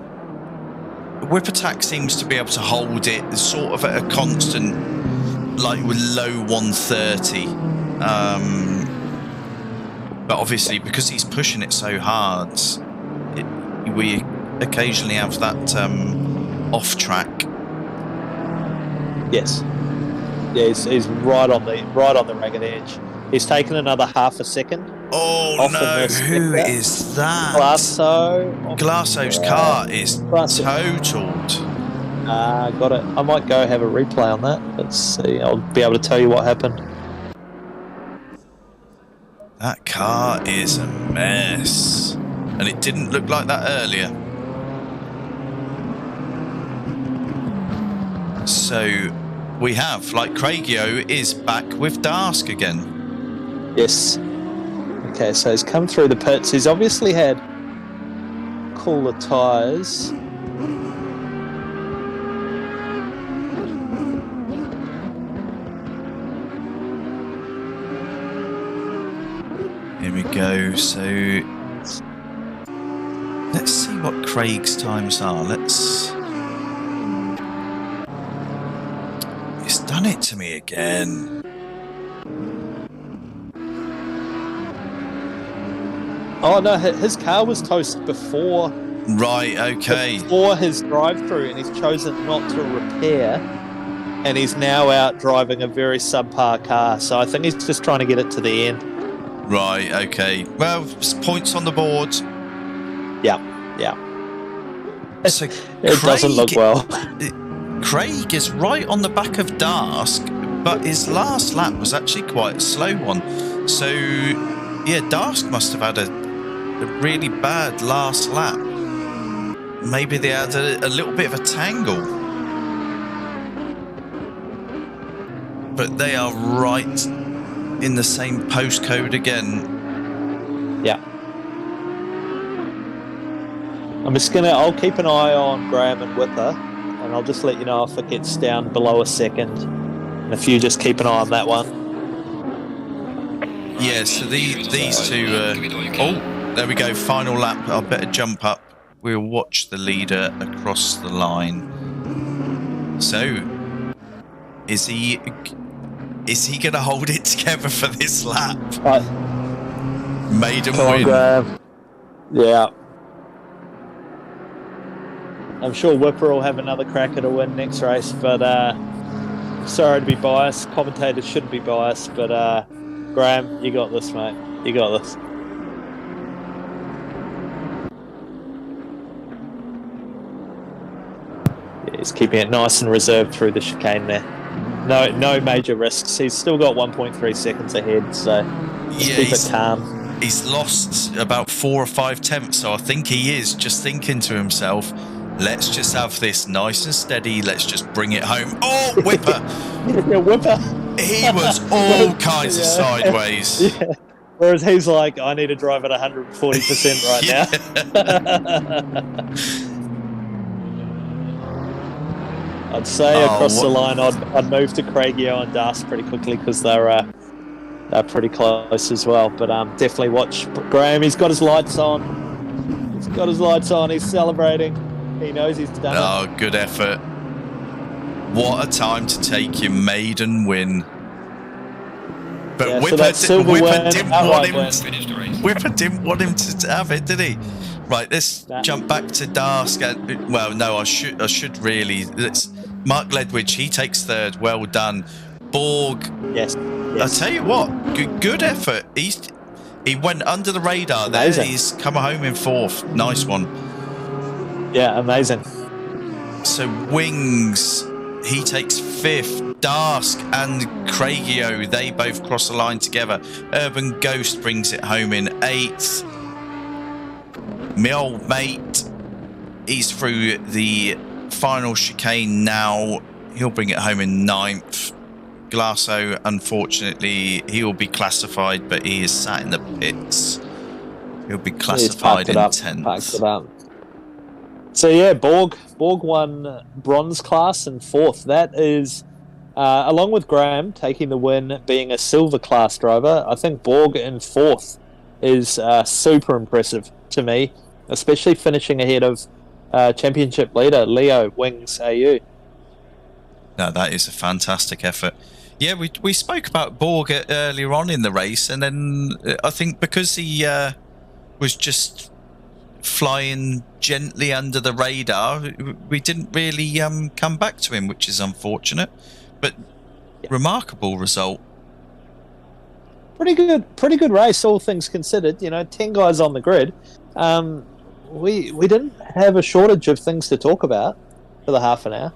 Whip Attack seems to be able to hold it sort of at a constant, like with low 130. But obviously, because he's pushing it so hard, we occasionally have that off track. Yes. Yeah, he's right on the ragged edge. He's taken another half a second. Oh no! Who is that? Glasso. Glasso's car is totaled. Got it. I might go have a replay on that. Let's see. I'll be able to tell you what happened. That car is a mess, and it didn't look like that earlier. So We have. Like, Craigio is back with Dask again. Yes. Okay, so he's come through the pits. He's obviously had cooler tyres. Here we go. So let's see what Craig's times are. It's done it to me again. Oh no, his car was toast before. Right, okay. Before his drive-through, and he's chosen not to repair, and he's now out driving a very subpar car. So I think he's just trying to get it to the end. Right, okay. Well, points on the board. Yeah. So It doesn't look well. Craig is right on the back of Dask, but his last lap was actually quite a slow one. So, yeah, Dask must have had a really bad last lap. Maybe they had a little bit of a tangle. But they are right in the same postcode again. Yeah. I'll keep an eye on Graham and Whipper, and I'll just let you know if it gets down below a second. And if you just keep an eye on that one. Yeah, so these two... oh, there we go, final lap. I better jump up. We'll watch the leader across the line. So, is he going to hold it together for this lap? Maiden win. Graham. Yeah. I'm sure Whipper will have another crack at a win next race, but sorry to be biased. Commentators shouldn't be biased, but Graham, you got this, mate. You got this. Yeah, he's keeping it nice and reserved through the chicane there. No major risks. He's still got 1.3 seconds ahead, so just keep it calm. He's lost about 4 or 5 tenths, so I think he is just thinking to himself, let's just have this nice and steady. Let's just bring it home. Oh, Whipper! Yeah, Whipper. He was all kinds of sideways. Yeah. Whereas he's like, I need to drive at 140% right now. I'd say across the line, I'd move to Craigio and Dask pretty quickly because they're pretty close as well. But definitely watch Graham. He's got his lights on. He's celebrating. He knows he's done it. Oh, good effort. What a time to take your maiden win. But Yeah, Whipper, so Whipper Didn't want him to have it, did he? Right, let's jump back to Dask. Well, no, I should really. Mark Ledwidge, he takes third. Well done. Borg. Yes. I tell you what, good effort. He went under the radar Amazing. there. He's come home in fourth. Nice one. Yeah, amazing. So Wings, he takes fifth. Dask and Craigio, they both cross the line together. Urban Ghost brings it home in eighth. My old mate, he's through the final chicane now. He'll bring it home in ninth. Glasso, unfortunately, he will be classified, but he is sat in the pits. He'll be classified in 10th. So yeah, Borg won bronze class in fourth. That is, along with Graham taking the win, being a silver class driver. I think Borg in fourth is super impressive to me, especially finishing ahead of championship leader Leo Wings AU. No, that is a fantastic effort. Yeah, we spoke about Borg earlier on in the race, and then I think because he was just flying gently under the radar, we didn't really come back to him, which is unfortunate, but remarkable result. Pretty good race, all things considered. 10 guys on the grid. We didn't have a shortage of things to talk about for the half an hour.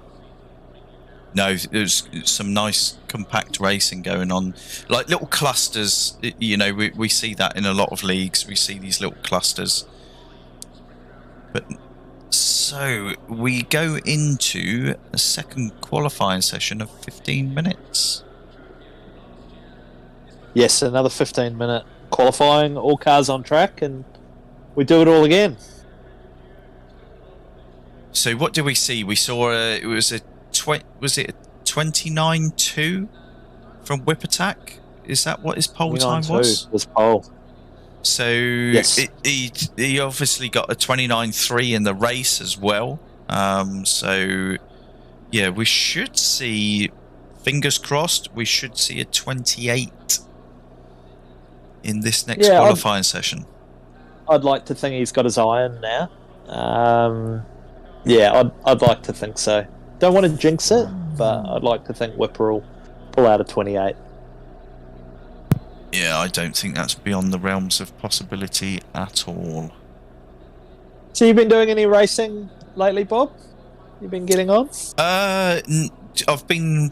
No, there's some nice compact racing going on, like little clusters. We see that in a lot of leagues. We see these little clusters, but So we go into a second qualifying session of 15 minutes. Yes, another 15-minute qualifying, all cars on track, and we do it all again. So what did we see? We saw it was a 29.2 from Whip Attack. Is that what his pole time was? Was pole. So Yes. he obviously got a 29.3 in the race as well. So yeah, we should see, fingers crossed, we should see a 28 in this next qualifying session. I'd like to think he's got his iron now. Yeah, I'd like to think so. Don't want to jinx it, but I'd like to think Whipper will pull out a 28. Yeah, I don't think that's beyond the realms of possibility at all. So you've been doing any racing lately, Bob? You've been getting on? I've been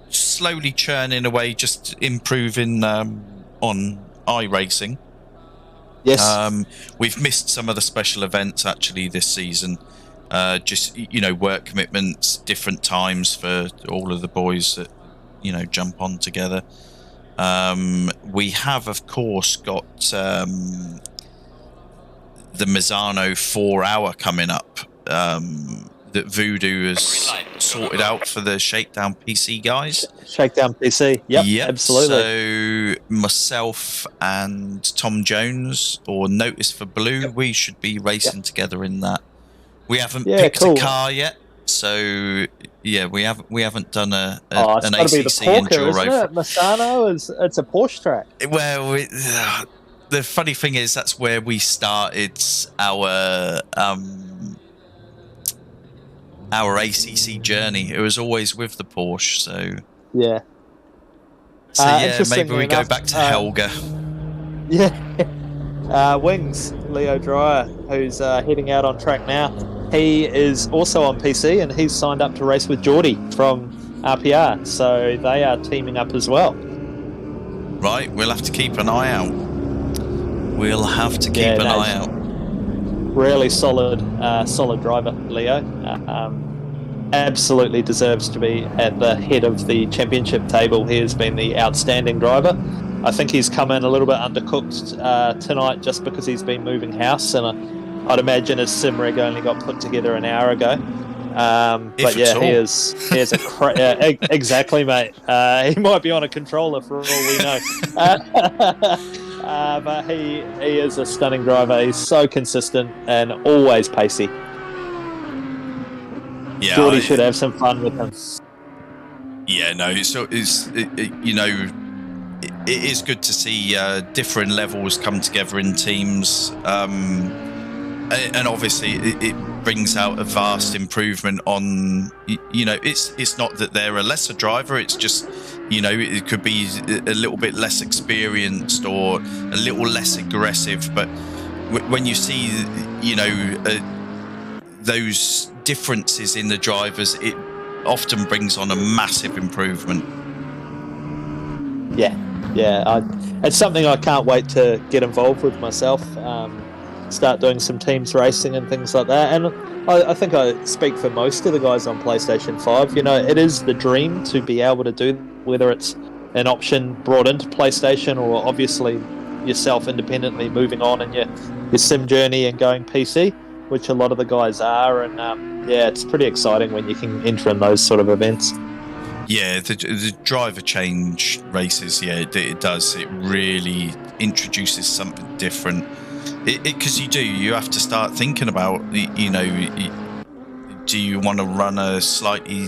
slowly churning away, just improving on iRacing. Yes. We've missed some of the special events actually this season. Just, work commitments, different times for all of the boys that, jump on together. We have, of course, got the Mazzano 4-hour coming up that Voodoo has sorted out for the Shakedown PC guys. Shakedown PC, yep, absolutely. So myself and Tom Jones, or Notice for Blue, we should be racing together in that. We haven't picked a car yet, so yeah, we haven't done an ACC enduro. Isn't it? Mazzano it's a Porsche track. Well, the funny thing is that's where we started our ACC journey. It was always with the Porsche, so yeah. So maybe we go back to Helga. Yeah. Wings, Leo Dreyer, who's heading out on track now. He is also on PC and he's signed up to race with Geordie from RPR, so they are teaming up as well. Right, we'll have to keep an eye out. We'll have to keep an eye out. Really solid driver, Leo. Absolutely deserves to be at the head of the championship table. He has been the outstanding driver. I think he's come in a little bit undercooked tonight just because he's been moving house, and I'd imagine his sim rig only got put together an hour ago. But yeah, he is a exactly, mate. He might be on a controller for all we know. But he is a stunning driver. He's so consistent and always pacey. Yeah, Geordie should have some fun with him. Yeah, no, it is good to see different levels come together in teams. And obviously it brings out a vast improvement on, it's not that they're a lesser driver, it's just, it could be a little bit less experienced or a little less aggressive. But when you see, those differences in the drivers, it often brings on a massive improvement. Yeah, it's something I can't wait to get involved with myself. Start doing some teams racing and things like that. And I think I speak for most of the guys on PlayStation 5. It is the dream to be able to do, whether it's an option brought into PlayStation or obviously yourself independently moving on in your sim journey and going PC, which a lot of the guys are. And it's pretty exciting when you can enter in those sort of events. Yeah, the driver change races, it does. It really introduces something different. Because you have to start thinking about, do you want to run a slightly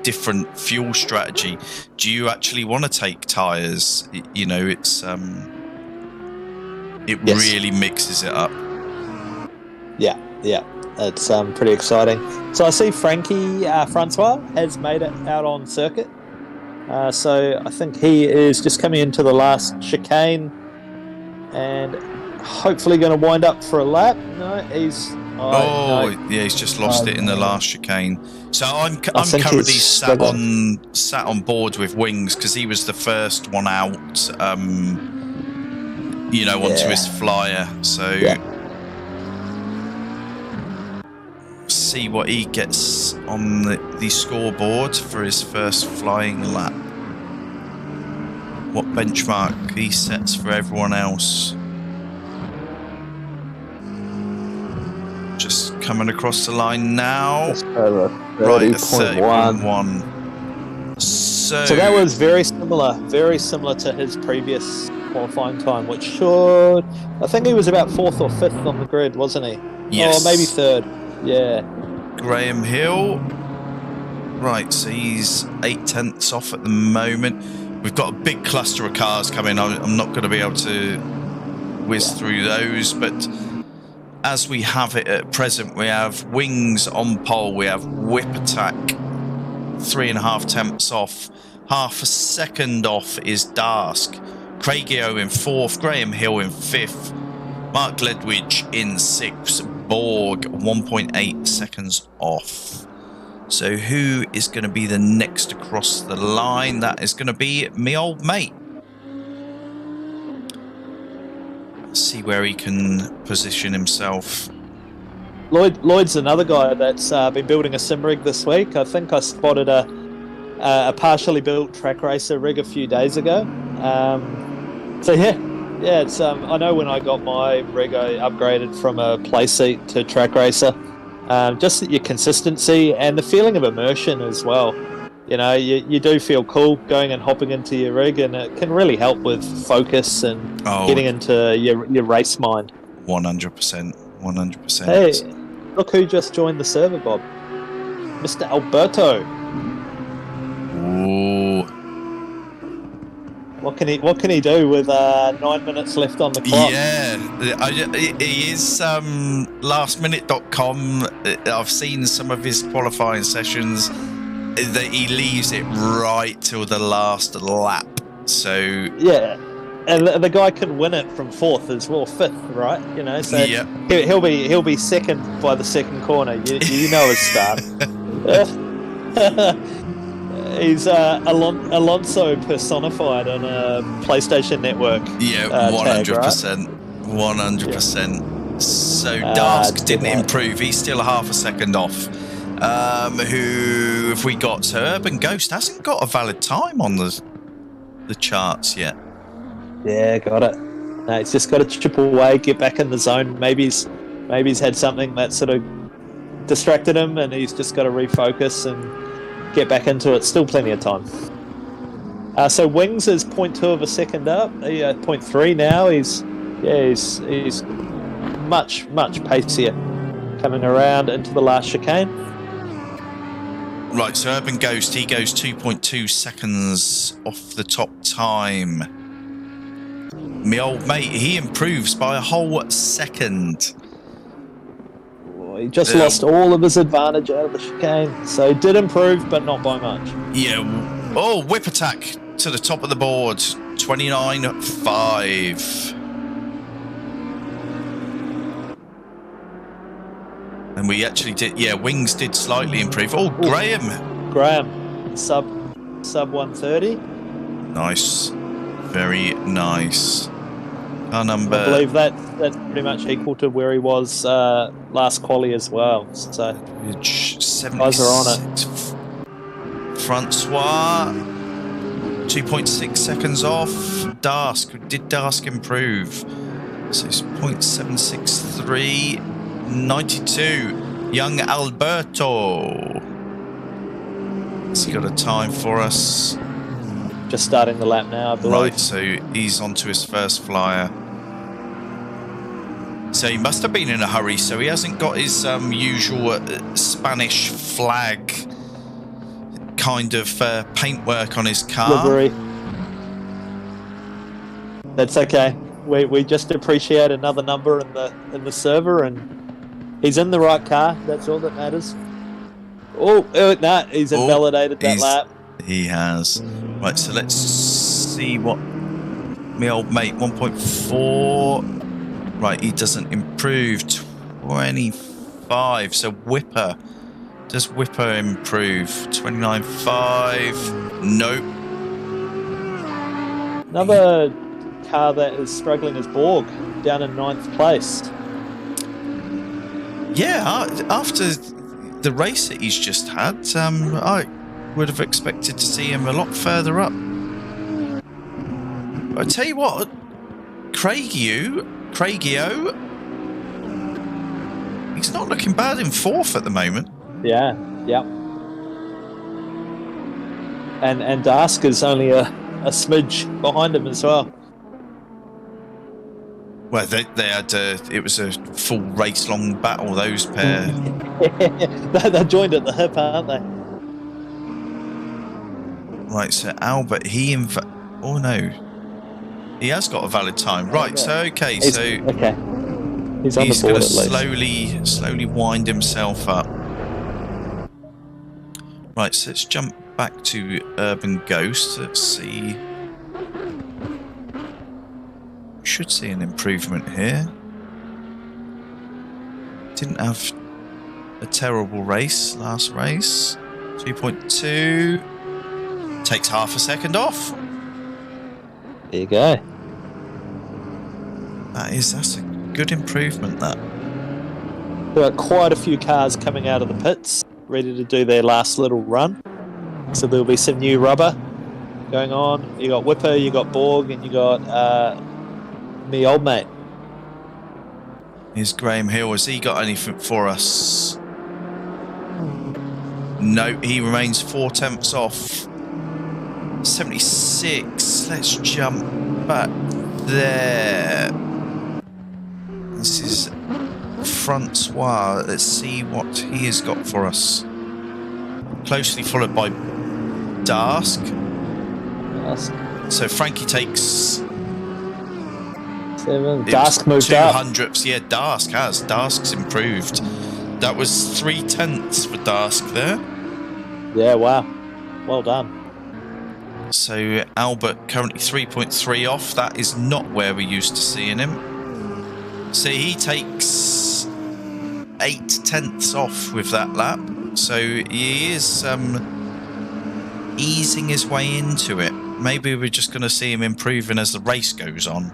different fuel strategy? Do you actually want to take tyres? It's really mixes it up. Yeah, it's pretty exciting. So I see Francois has made it out on circuit. So I think he is just coming into the last chicane and hopefully going to wind up for a lap. No, he's... he's just lost it in the last chicane. So I'm currently sat on board with Wings because he was the first one out, onto his flyer. So see what he gets on the scoreboard for his first flying lap. What benchmark he sets for everyone else. Just coming across the line now. Just over Right, at 30.1. 30.1. So that was very similar to his previous qualifying time, which should, I think he was about 4th or 5th on the grid, wasn't he? Yes. Or maybe 3rd. Yeah. Graham Hill. Right, so he's 8/10 off at the moment. We've got a big cluster of cars coming. I'm not going to be able to whiz through those, but as we have it at present, we have Wings on pole, we have Whip Attack 3.5 tenths off, half a second off is Darsk, Craigio in 4th, Graham Hill in 5th, Mark Ledwidge in 6th, Borg 1.8 seconds off. So who is going to be the next across the line? That is going to be me old mate. See where he can position himself. Lloyd's another guy that's been building a sim rig this week. I think I spotted a partially built track racer rig a few days ago. So yeah, it's I know when I got my rig, I upgraded from a play seat to track racer. Just your consistency and the feeling of immersion as well. You know, you do feel cool going and hopping into your rig, and it can really help with focus and getting into your race mind. 100%. 100%. Hey, look who just joined the server, Bob. Mr. Alberto. Ooh. What can he do with 9 minutes left on the clock? Yeah, he is lastminute.com. I've seen some of his qualifying sessions that he leaves it right till the last lap. So yeah, and the guy can win it from 4th as well, 5th, right? You know, so yeah. he'll be 2nd by the 2nd corner. You know his start. He's Alonso personified on a PlayStation Network. Yeah, 100%. 100%. So Darsk didn't improve. He's still a half a second off. Who have we got? So Urban Ghost hasn't got a valid time on the charts yet. Yeah, got it. No, he's just got to chip away, get back in the zone. Maybe he's had something that sort of distracted him, and he's just got to refocus and get back into it. Still plenty of time. So Wings is 0.2 of a second up. 0.3 now. He's much pacier coming around into the last chicane. Right, so Urban Ghost, he goes 2.2 seconds off the top time. Me old mate, he improves by a whole second. He just lost all of his advantage out of the chicane. So he did improve, but not by much. Yeah. Oh, Whip Attack to the top of the board. 29.5. And we actually did, yeah, Wings did slightly improve. Oh, Graham, sub 130. Nice. Very nice. Car number... I believe that's pretty much equal to where he was last quali as well. So, 76. guys are on it. Francois, 2.6 seconds off. Did Darsk improve? So it's 0.763. 92. Young Alberto. Has he got a time for us? Just starting the lap now, I believe. Right, so he's on to his first flyer. So he must have been in a hurry, so he hasn't got his usual Spanish flag kind of paintwork on his car. Livery. That's okay. We just appreciate another number in the server, and he's in the right car. That's all that matters. He's invalidated that lap. He has. Right, so let's see what my old mate 1.4. Right, he doesn't improve. 25. So Whipper. Does Whipper improve? 29.5. Nope. Another car that is struggling is Borg, down in 9th place. Yeah, after the race that he's just had. I would have expected to see him a lot further up. I tell you what, Craigio, he's not looking bad in 4th at the moment. Yeah. And Dask is only a smidge behind him as well. Well, they had it was a full race-long battle, those pair. They're joined at the hip, aren't they? Right, so Albert, oh no, he has got a valid time. Right, so okay, He's on he's the board going to at least. slowly wind himself up. Right, so let's jump back to Urban Ghost. Let's see. We should see an improvement here. Didn't have a terrible race last race. 2.2. Takes half a second off. There you go. That's a good improvement, that. There are quite a few cars coming out of the pits, ready to do their last little run. So there'll be some new rubber going on. You got Whipper, you got Borg, and you got me old mate. Here's Graham Hill. Has he got anything for us? No, he remains 4/10 off. 76. Let's jump back there. This is Francois. Let's see what he has got for us. Closely followed by Dask. So Frankie takes 7. Dask moved up. 200ths. Yeah, Dask has. Dask's improved. That was 3/10 for Dask there. Yeah, wow. Well done. So Albert currently 3.3 off. That is not where we're used to seeing him. So he takes 8/10 off with that lap. So he is easing his way into it. Maybe we're just going to see him improving as the race goes on.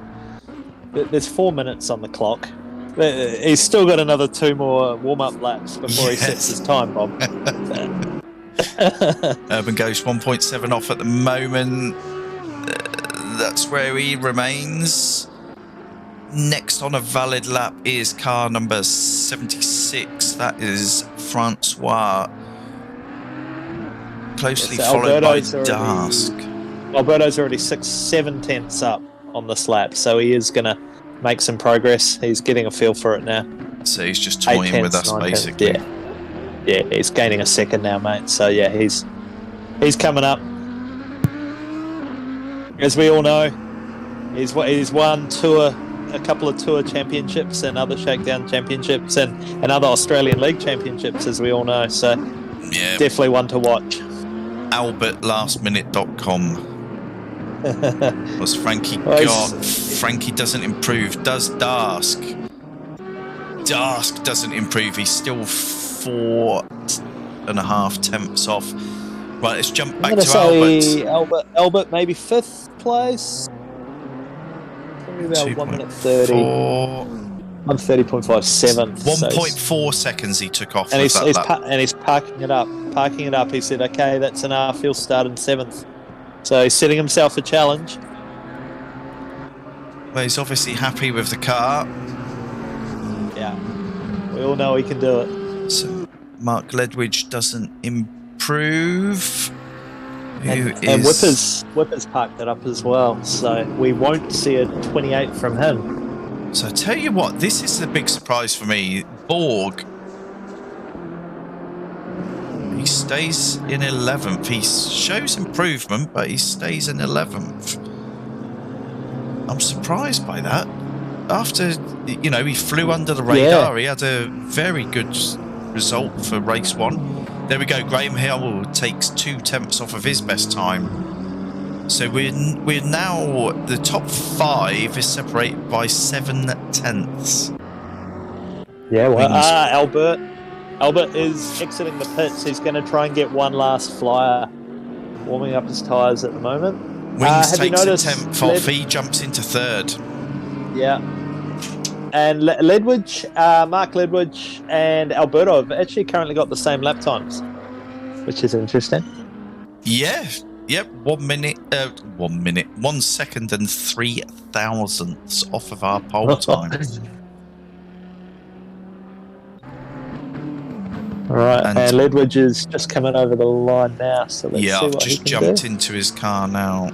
There's 4 minutes on the clock. He's still got another 2 more warm-up laps before he sets his time, Bob. Urban Ghost 1.7 off at the moment. That's where he remains. Next on a valid lap is car number 76. That is Francois. Closely followed by Dask. Alberto's already 7 tenths up on this lap, so he is going to make some progress. He's getting a feel for it now. So he's just toying with us, basically. Yeah, he's gaining a second now, mate. So yeah, he's coming up. As we all know, he's won a couple of tour championships and other Shakedown championships and other Australian League championships, as we all know. So yeah, definitely one to watch. AlbertLastminute.com. What's Frankie got? Frankie doesn't improve. Does Dask? Dask doesn't improve. He's still 4.5 tenths off. Right, let's jump back to Albert. Albert maybe 5th place. Probably about 1 minute 30. 1:30.57. 1.4 seconds he took off. And he's parking it up. He said, "Okay, that's enough." He'll start in 7th. So he's setting himself a challenge. Well, he's obviously happy with the car. Yeah, we all know he can do it. So Mark Ledwidge doesn't improve. And Whipper's parked it up as well, so we won't see a 28 from him. So I tell you what, this is the big surprise for me. Borg. He stays in 11th. He shows improvement, but he stays in 11th. I'm surprised by that. After, he flew under the radar. Yeah. He had a very good result for race 1. There we go. Graham Hill takes 2 tenths off of his best time. So we're now, the top 5 is separated by 7 tenths. Yeah, well, Albert is exiting the pits. He's going to try and get one last flyer, warming up his tyres at the moment. Wings takes a 10th off. He jumps into 3rd. Yeah. And Ledwidge, Mark Ledwidge and Alberto have actually currently got the same lap times, which is interesting. Yeah. Yep. 1 minute. 1 second and 3 thousandths off of our pole time. All right, and Ledwidge is just coming over the line now. So let's see I've what just he can jumped do. into his car now.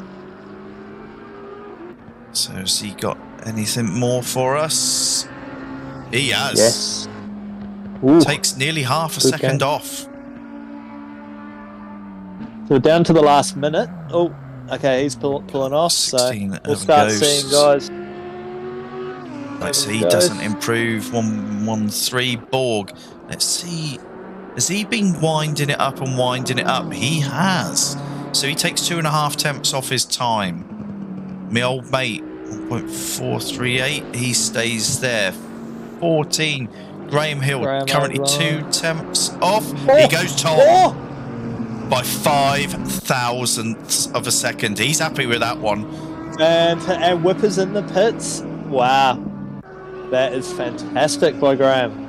So has he got anything more for us? He has. Yes. Ooh, takes nearly half a second off. So we're down to the last minute. Oh, okay, he's pulling off. So we'll start seeing guys. Let's see, he doesn't improve. 113 Borg. Let's see. Has he been winding it up and winding it up? He has. So he takes 2.5 tenths off his time. My old mate, 1.438. He stays there. 14. Graham Hill, currently 2 tenths off. He goes top by 5 thousandths of a second. He's happy with that one. And Whipper's in the pits. Wow. That is fantastic by Graham.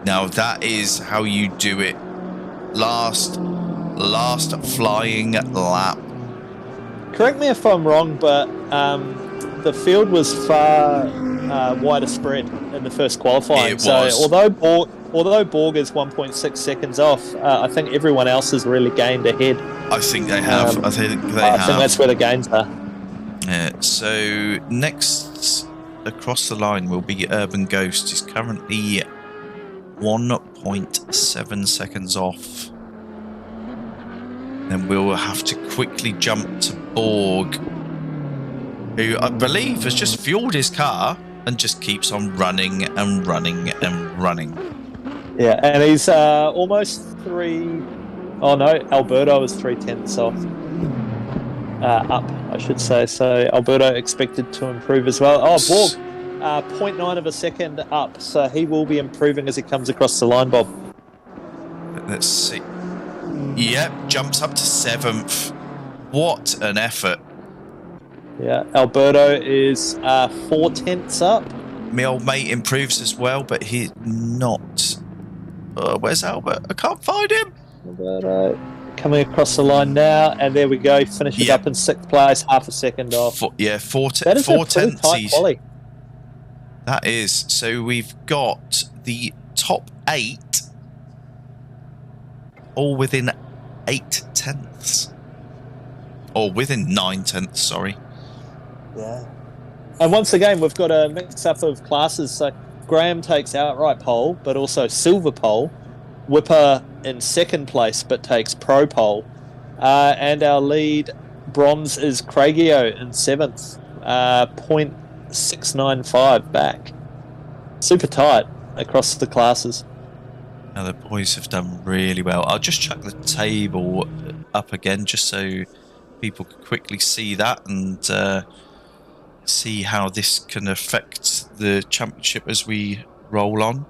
Now that is how you do it. Last flying lap. Correct me if I'm wrong, but the field was far wider spread in the first qualifying. It was. Although Borg is 1.6 seconds off, I think everyone else has really gained ahead. I think they have. I think that's where the gains are. Yeah. So next across the line will be Urban Ghost. He's currently 1.7 seconds off. Then we'll have to quickly jump to Borg, who I believe has just fueled his car and just keeps on running and running and running. Yeah, and he's almost 3. Oh no, Alberto is 3 tenths off. Up, I should say. So Alberto expected to improve as well. Oh, Borg, 0.9 of a second up. So he will be improving as he comes across the line, Bob. Let's see. Yep, jumps up to 7th. What an effort. Yeah, Alberto is 4 tenths up. My old mate improves as well, but he's not. Where's Albert? I can't find him. Alberto coming across the line now, and there we go. Finish it up in 6th place, half a second off. 4 that is four a pretty tight quali. That is. So we've got the top 8 all within 8 tenths. Or within 9 tenths, sorry. Yeah. And once again, we've got a mix-up of classes. So Graham takes outright pole, but also silver pole. Whipper in 2nd place, but takes pro pole. And our lead bronze is Craigio in 7th. 0.695 back. Super tight across the classes. Now the boys have done really well. I'll just chuck the table up again just so people can quickly see that and see how this can affect the championship as we roll on.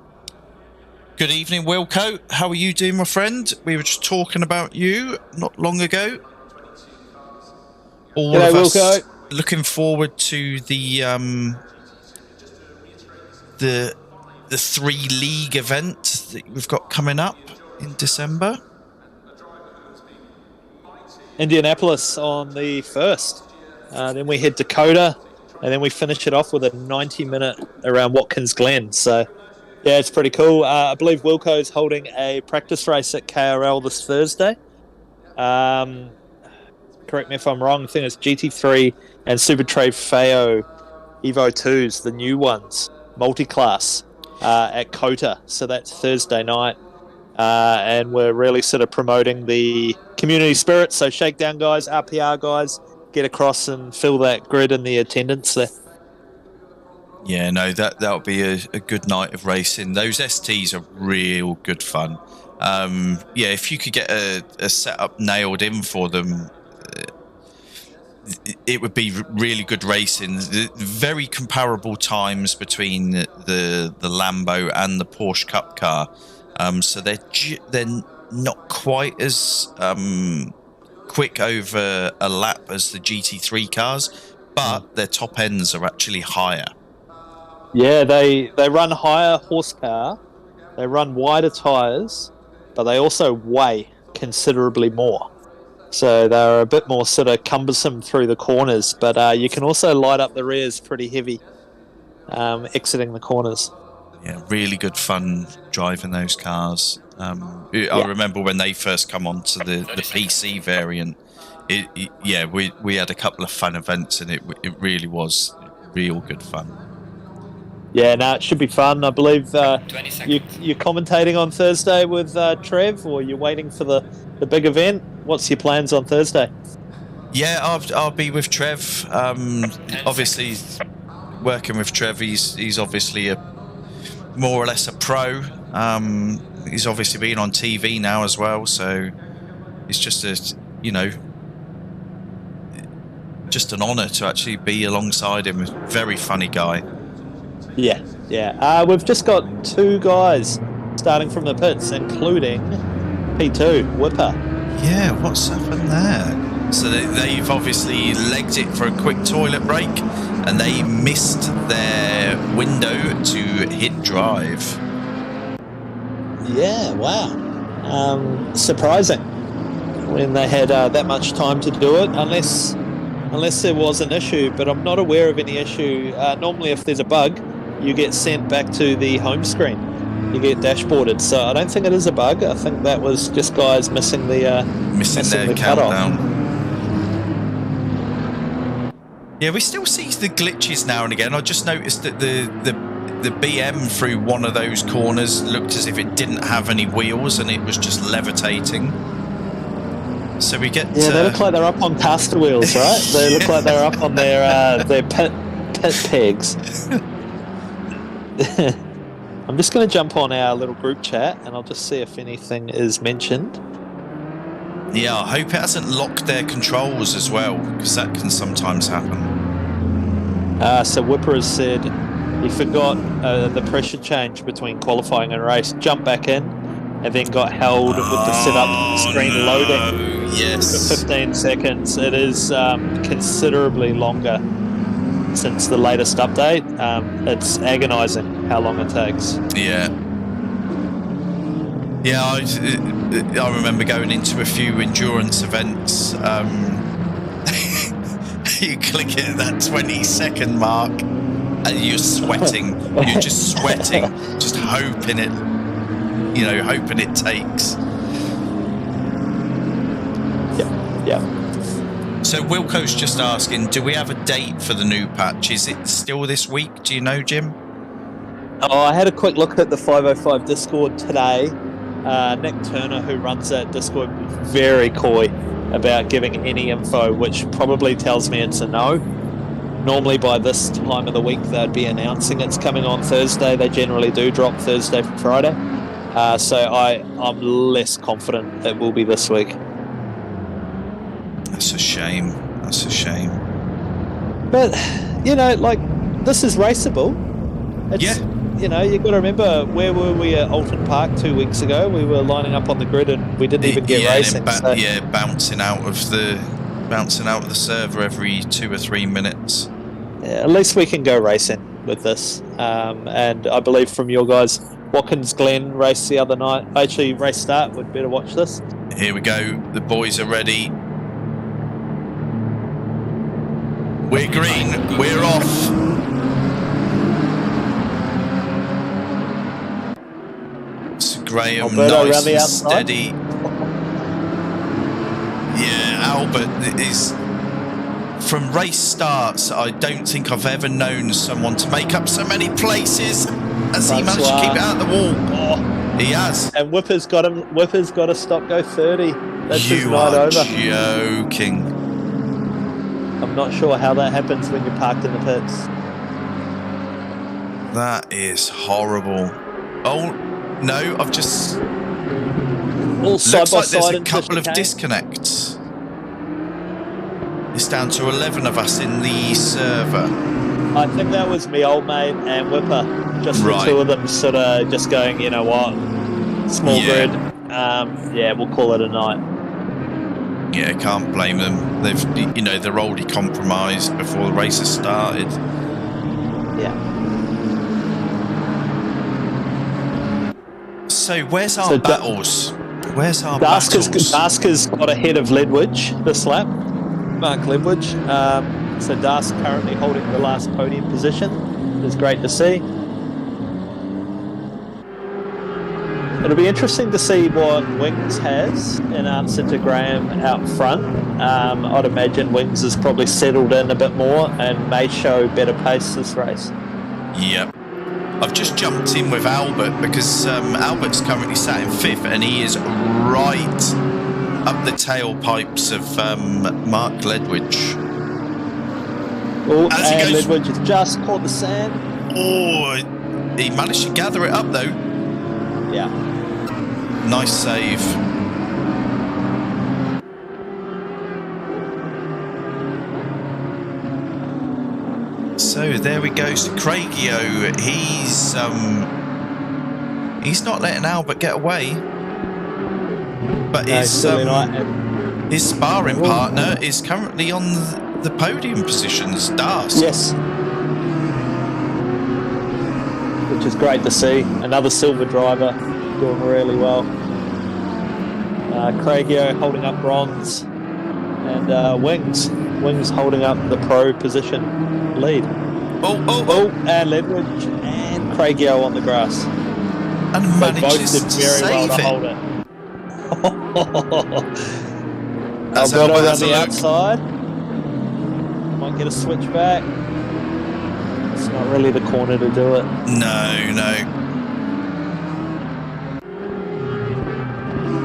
Good evening, Wilco. How are you doing, my friend? We were just talking about you not long ago. All G'day, of us Wilco. looking forward to the 3 league event that we've got coming up in December. Indianapolis on the 1st. Then we head to Dakota, and then we finish it off with a 90-minute around Watkins Glen. So, yeah, it's pretty cool. I believe Wilco's holding a practice race at KRL this Thursday. Correct me if I'm wrong. I think it's GT3 and Super Trofeo Evo 2s, the new ones, multi-class, at Kota. So that's Thursday night. And we're really sort of promoting the community spirit. So Shakedown guys, RPR guys, get across and fill that grid in the attendance there. Yeah, no, that'll be a good night of racing. Those STs are real good fun. Yeah, if you could get a setup nailed in for them, it would be really good racing. Very comparable times between the Lambo and the Porsche Cup car. So they're not quite as quick over a lap as the GT3 cars, but their top ends are actually higher. Yeah, they run higher horsepower, they run wider tyres, but they also weigh considerably more. So they're a bit more sort of cumbersome through the corners, but you can also light up the rears pretty heavy exiting the corners. Yeah, really good fun driving those cars. I Yeah. remember when they first come onto the PC variant. We had a couple of fun events, and it really was real good fun. Yeah, no, it should be fun. I believe 20 seconds. you're commentating on Thursday with Trev, or you're waiting for the big event. What's your plans on Thursday? Yeah, I'll be with Trev. Obviously, working with Trev, he's obviously more or less a pro. He's obviously been on TV now as well, so it's just just an honour to actually be alongside him. Very funny guy. Yeah. We've just got 2 guys starting from the pits, including P2 Whipper. Yeah, what's happened there? So they've obviously legged it for a quick toilet break, and they missed their window to hit drive. Yeah, wow. Surprising when they had that much time to do it, unless there was an issue, but I'm not aware of any issue. Normally if there's a bug, you get sent back to the home screen. You get dashboarded, so I don't think it is a bug. I think that was just guys missing their countdown. Yeah, we still see the glitches now and again. I just noticed that the BM through one of those corners looked as if it didn't have any wheels and it was just levitating. So we get... Yeah, they look like they're up on caster wheels, right? They look like they're up on their pit pegs. I'm just going to jump on our little group chat and I'll just see if anything is mentioned. Yeah, I hope it hasn't locked their controls as well, because that can sometimes happen. So Whipper has said he forgot the pressure change between qualifying and race, jumped back in, and then got held with the setup screen loading yes. for 15 seconds. It is considerably longer since the latest update. It's agonising how long it takes. Yeah. Yeah, I remember going into a few endurance events. You click it at that 20-second mark and you're sweating. You're just sweating, just hoping it takes. Yeah. So Wilco's just asking, do we have a date for the new patch? Is it still this week? Do you know, Jim? Oh, I had a quick look at the 505 Discord today. Nick Turner, who runs that Discord, was very coy about giving any info, which probably tells me it's a no. Normally by this time of the week they'd be announcing it's coming on Thursday. They generally do drop Thursday for Friday. So I'm less confident it will be this week. That's a shame. But, this is raceable. It's, you've got to remember, where were we at Alton Park 2 weeks ago? We were lining up on the grid and we didn't even get racing. Bouncing out of the server every 2 or 3 minutes. Yeah, at least we can go racing with this. And I believe from your guys, Watkins Glen raced the other night. Actually, race start, we'd better watch this. Here we go. The boys are ready. We're green. We're off. Graham, Alberto nice around the and outside. steady. Yeah, Albert is... From race starts, I don't think I've ever known someone to make up so many places as he managed to keep it out the wall. Oh, he has. And Whipper's got a stop go 30. That's his night over. Joking. I'm not sure how that happens when you're parked in the pits. That is horrible. Oh, no, I've just... All side looks by like there's side a couple of disconnects. It's down to 11 of us in the server. I think that was me, old mate, and Whipper. Just the two of them sort of just going, you know what, small grid. We'll call it a night. Yeah, can't blame them. They're already compromised before the race has started. Yeah. So where's our So battles? Where's our Dask battles? has got ahead of Ledwidge this lap. Mark Ledwidge. So Dask currently holding the last podium position. It's great to see. It'll be interesting to see what Wings has in answer to Graham out front. I'd imagine Wings has probably settled in a bit more and may show better pace this race. Yep. I've just jumped in with Albert because Albert's currently sat in 5th and he is right up the tailpipes of Mark Ledwidge. Oh, As he and goes- Ledwidge has just caught the sand. Oh, he managed to gather it up though. Yeah. Nice save. So there we go. So Craigio, he's not letting Albert get away. But No, certainly not. his sparring partner is currently on the podium positions, Dask. Yes. Which is great to see. Another silver driver doing really well. Craigio holding up bronze. And Wings holding up the pro position lead. Oh, and Ledwidge and Craigio on the grass. and They both manages did to very well save to it. hold it. As Alberto Albert around has a the look. outside. Might get a switch back. It's not really the corner to do it. No.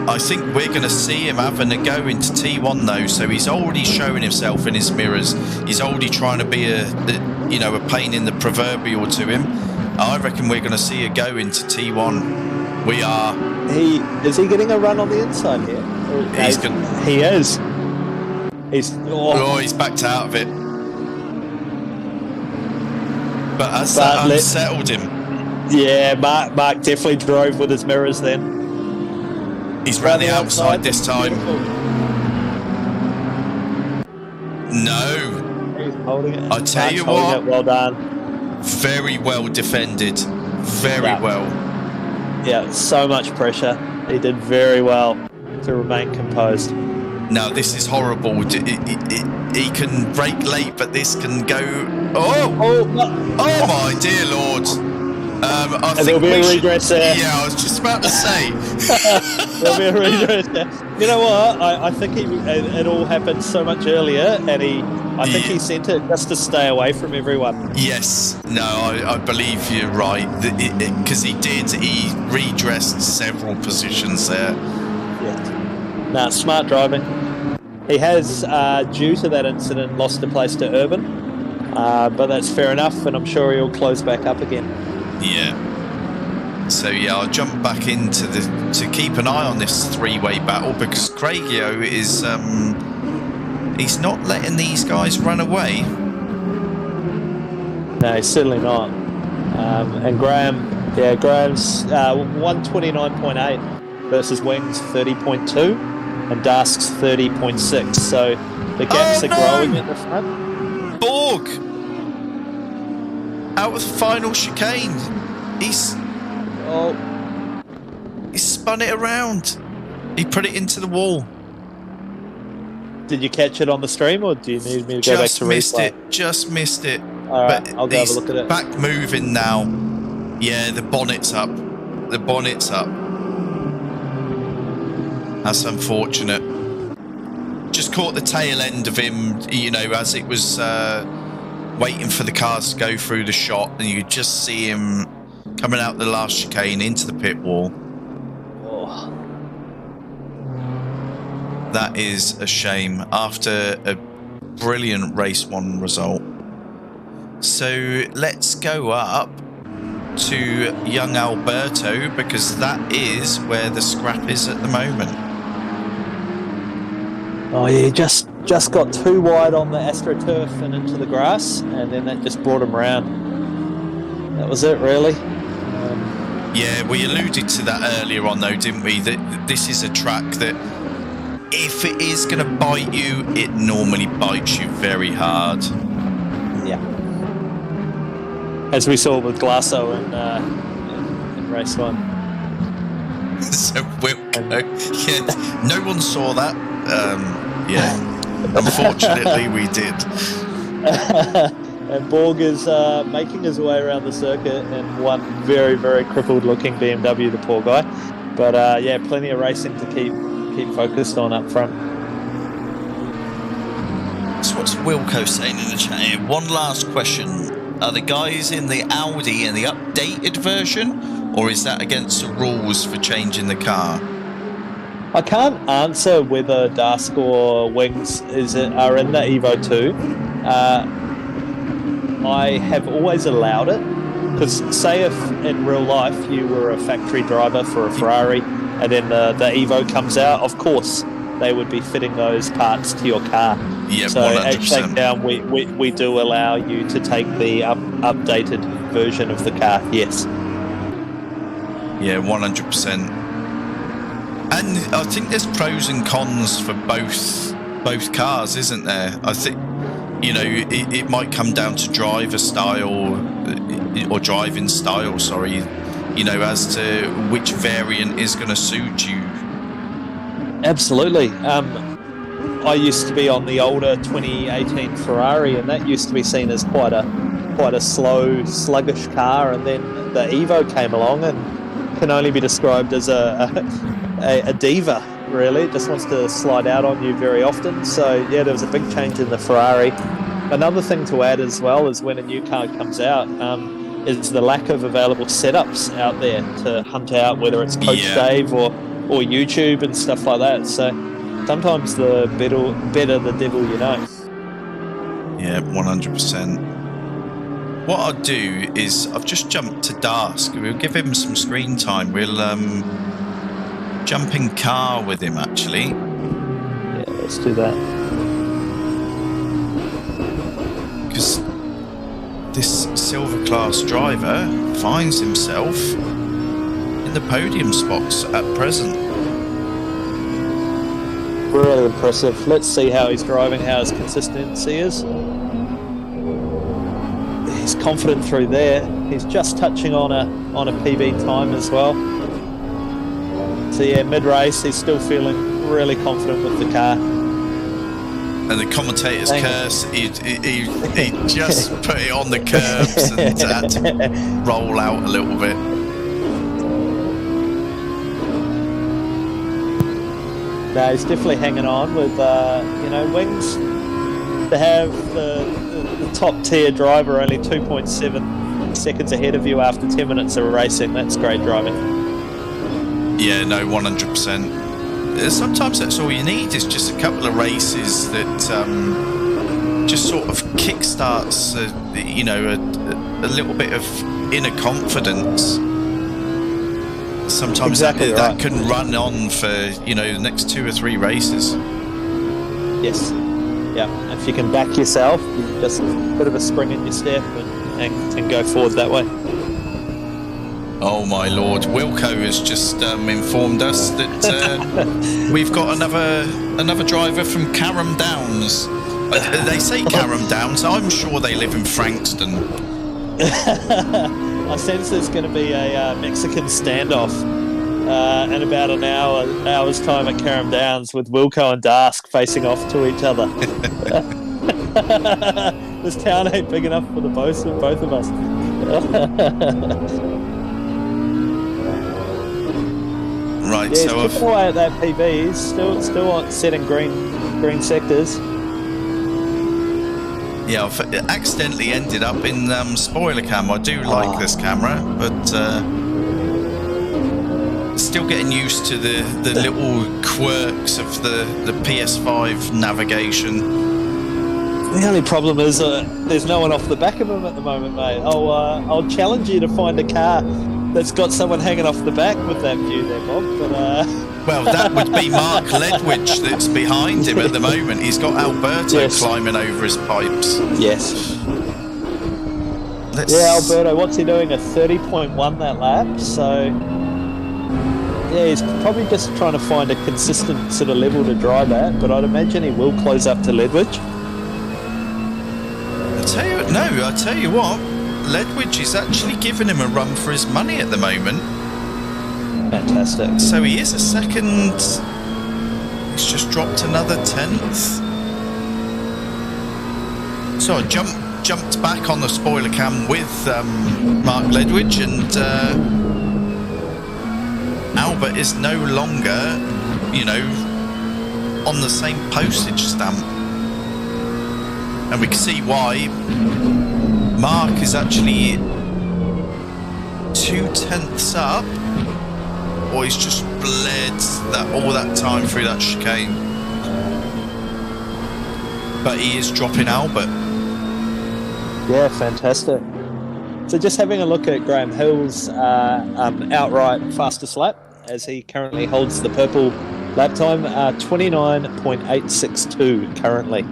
I think we're going to see him having a go into T1 though, so he's already showing himself in his mirrors. He's already trying to be a pain in the proverbial to him. I reckon we're going to see a go into T1. We are. Is he getting a run on the inside here? He is. He's backed out of it. But as that unsettled him. Yeah, Mark definitely drove with his mirrors then. He's round the outside this time. No. He's holding it. I tell Mark's you holding what. it. Well done. Very well defended. Very well. Yeah, so much pressure. He did very well to remain composed. No, this is horrible. He can brake late, but this can go. Oh my dear Lord! I think there'll be a redress there. Yeah, I was just about to say. There'll be a redress there. You know what? I think it all happened so much earlier, and I think he sent it just to stay away from everyone. Yes. No, I believe you're right. Because he did. He redressed several positions there. Yeah. No, smart driving. He has, due to that incident, lost a place to Urban, but that's fair enough, and I'm sure he'll close back up again. Yeah. So yeah, I'll jump back into to keep an eye on this three-way battle because Craigio is he's not letting these guys run away. No, he's certainly not. And Graham's 129.8 versus Wings 30.2 and Dask's 30.6. So the gaps are growing at the front. Borg out of the final chicane. He's spun it around. He put it into the wall. Did you catch it on the stream, or do you need me to go back to replay? Just missed it. All right, but I'll go have a look at it. Back moving now. Yeah, the bonnet's up. That's unfortunate. Just caught the tail end of him, as it was waiting for the cars to go through the shot, and you just see him coming out the last chicane into the pit wall. Oh. That is a shame after a brilliant race one result. So let's go up to young Alberto because that is where the scrap is at the moment. Oh yeah, just got too wide on the AstroTurf and into the grass, and then that just brought him round. That was it, really. Yeah, we alluded to that earlier on though, didn't we? That this is a track that if it is going to bite you, it normally bites you very hard. Yeah. As we saw with Glasso in race one. So Wilco, yeah, no one saw that. Yeah, unfortunately we did. And Borg is making his way around the circuit in one very, very crippled-looking BMW, the poor guy. But yeah, plenty of racing to keep focused on up front. So what's Wilco saying in the chat here? One last question. Are the guys in the Audi in the updated version, or is that against the rules for changing the car? I can't answer whether Dask or Wings are in the Evo 2. I have always allowed it, because say if in real life you were a factory driver for a Ferrari and then the Evo comes out, of course they would be fitting those parts to your car. Yeah, so 100%. At Shakedown we do allow you to take the updated version of the car, yes. Yeah, 100%. And I think there's pros and cons for both cars, isn't there? I think, you know, it might come down to driver style or driving style, sorry, you know, as to which variant is going to suit you. Absolutely. I used to be on the older 2018 Ferrari, and that used to be seen as quite a slow, sluggish car, and then the Evo came along and can only be described as a diva, really. It just wants to slide out on you very often. So yeah, there was a big change in the Ferrari. Another thing to add as well is when a new car comes out, is the lack of available setups out there to hunt out, whether it's Coach Dave or YouTube and stuff like that. So sometimes the better the devil you know. Yeah, 100%. What I'll do is I've just jumped to Dask. We'll give him some screen time. We'll jump in car with him, actually. Yeah, let's do that. Because this silver class driver finds himself in the podium spots at present. Really impressive. Let's see how he's driving, how his consistency is. He's confident through there. He's just touching on a PB time as well. So yeah, mid-race, he's still feeling really confident with the car. And the commentator's curse, he just put it on the curbs and had to roll out a little bit. No, he's definitely hanging on with, Wings. To have the top tier driver only 2.7 seconds ahead of you after 10 minutes of racing, that's great driving. Yeah, no, 100%. Sometimes that's all you need, is just a couple of races that just sort of kickstarts, a little bit of inner confidence. Sometimes exactly that can run on for, the next 2 or 3 races. Yes. Yeah. If you can back yourself, you just a bit of a spring in your step and go forward that way. Oh my lord, Wilco has just informed us that we've got another driver from Carrum Downs. They say Carrum Downs, I'm sure they live in Frankston. I sense there's going to be a Mexican standoff in about an hour's time at Carrum Downs, with Wilco and Dask facing off to each other. This town ain't big enough for the both of us. Right, yeah, so he's away at that PB. He's still on setting green sectors. Yeah, I've accidentally ended up in spoiler cam. I do like this camera, but still getting used to the little quirks of the PS5 navigation. The only problem is there's no one off the back of him at the moment, mate. I'll challenge you to find a car that's got someone hanging off the back with that view there, Bob. But well, that would be Mark Ledwidge that's behind him at the moment. He's got Alberto climbing over his pipes. Yes. Yeah, Alberto, what's he doing? A 30.1 that lap. So yeah, he's probably just trying to find a consistent sort of level to drive at. But I'd imagine he will close up to Ledwidge. I tell you what, Ledwidge is actually giving him a run for his money at the moment. Fantastic. So he is a second. He's just dropped another 10th. So I jumped back on the spoiler cam with Mark Ledwidge, and Albert is no longer, you know, on the same postage stamp. And we can see why. Mark is actually 2/10 up, or he's just bled all that time through that chicane. But he is dropping Albert. Yeah, fantastic. So just having a look at Graham Hill's outright fastest lap, as he currently holds the purple lap time, 29.862 currently.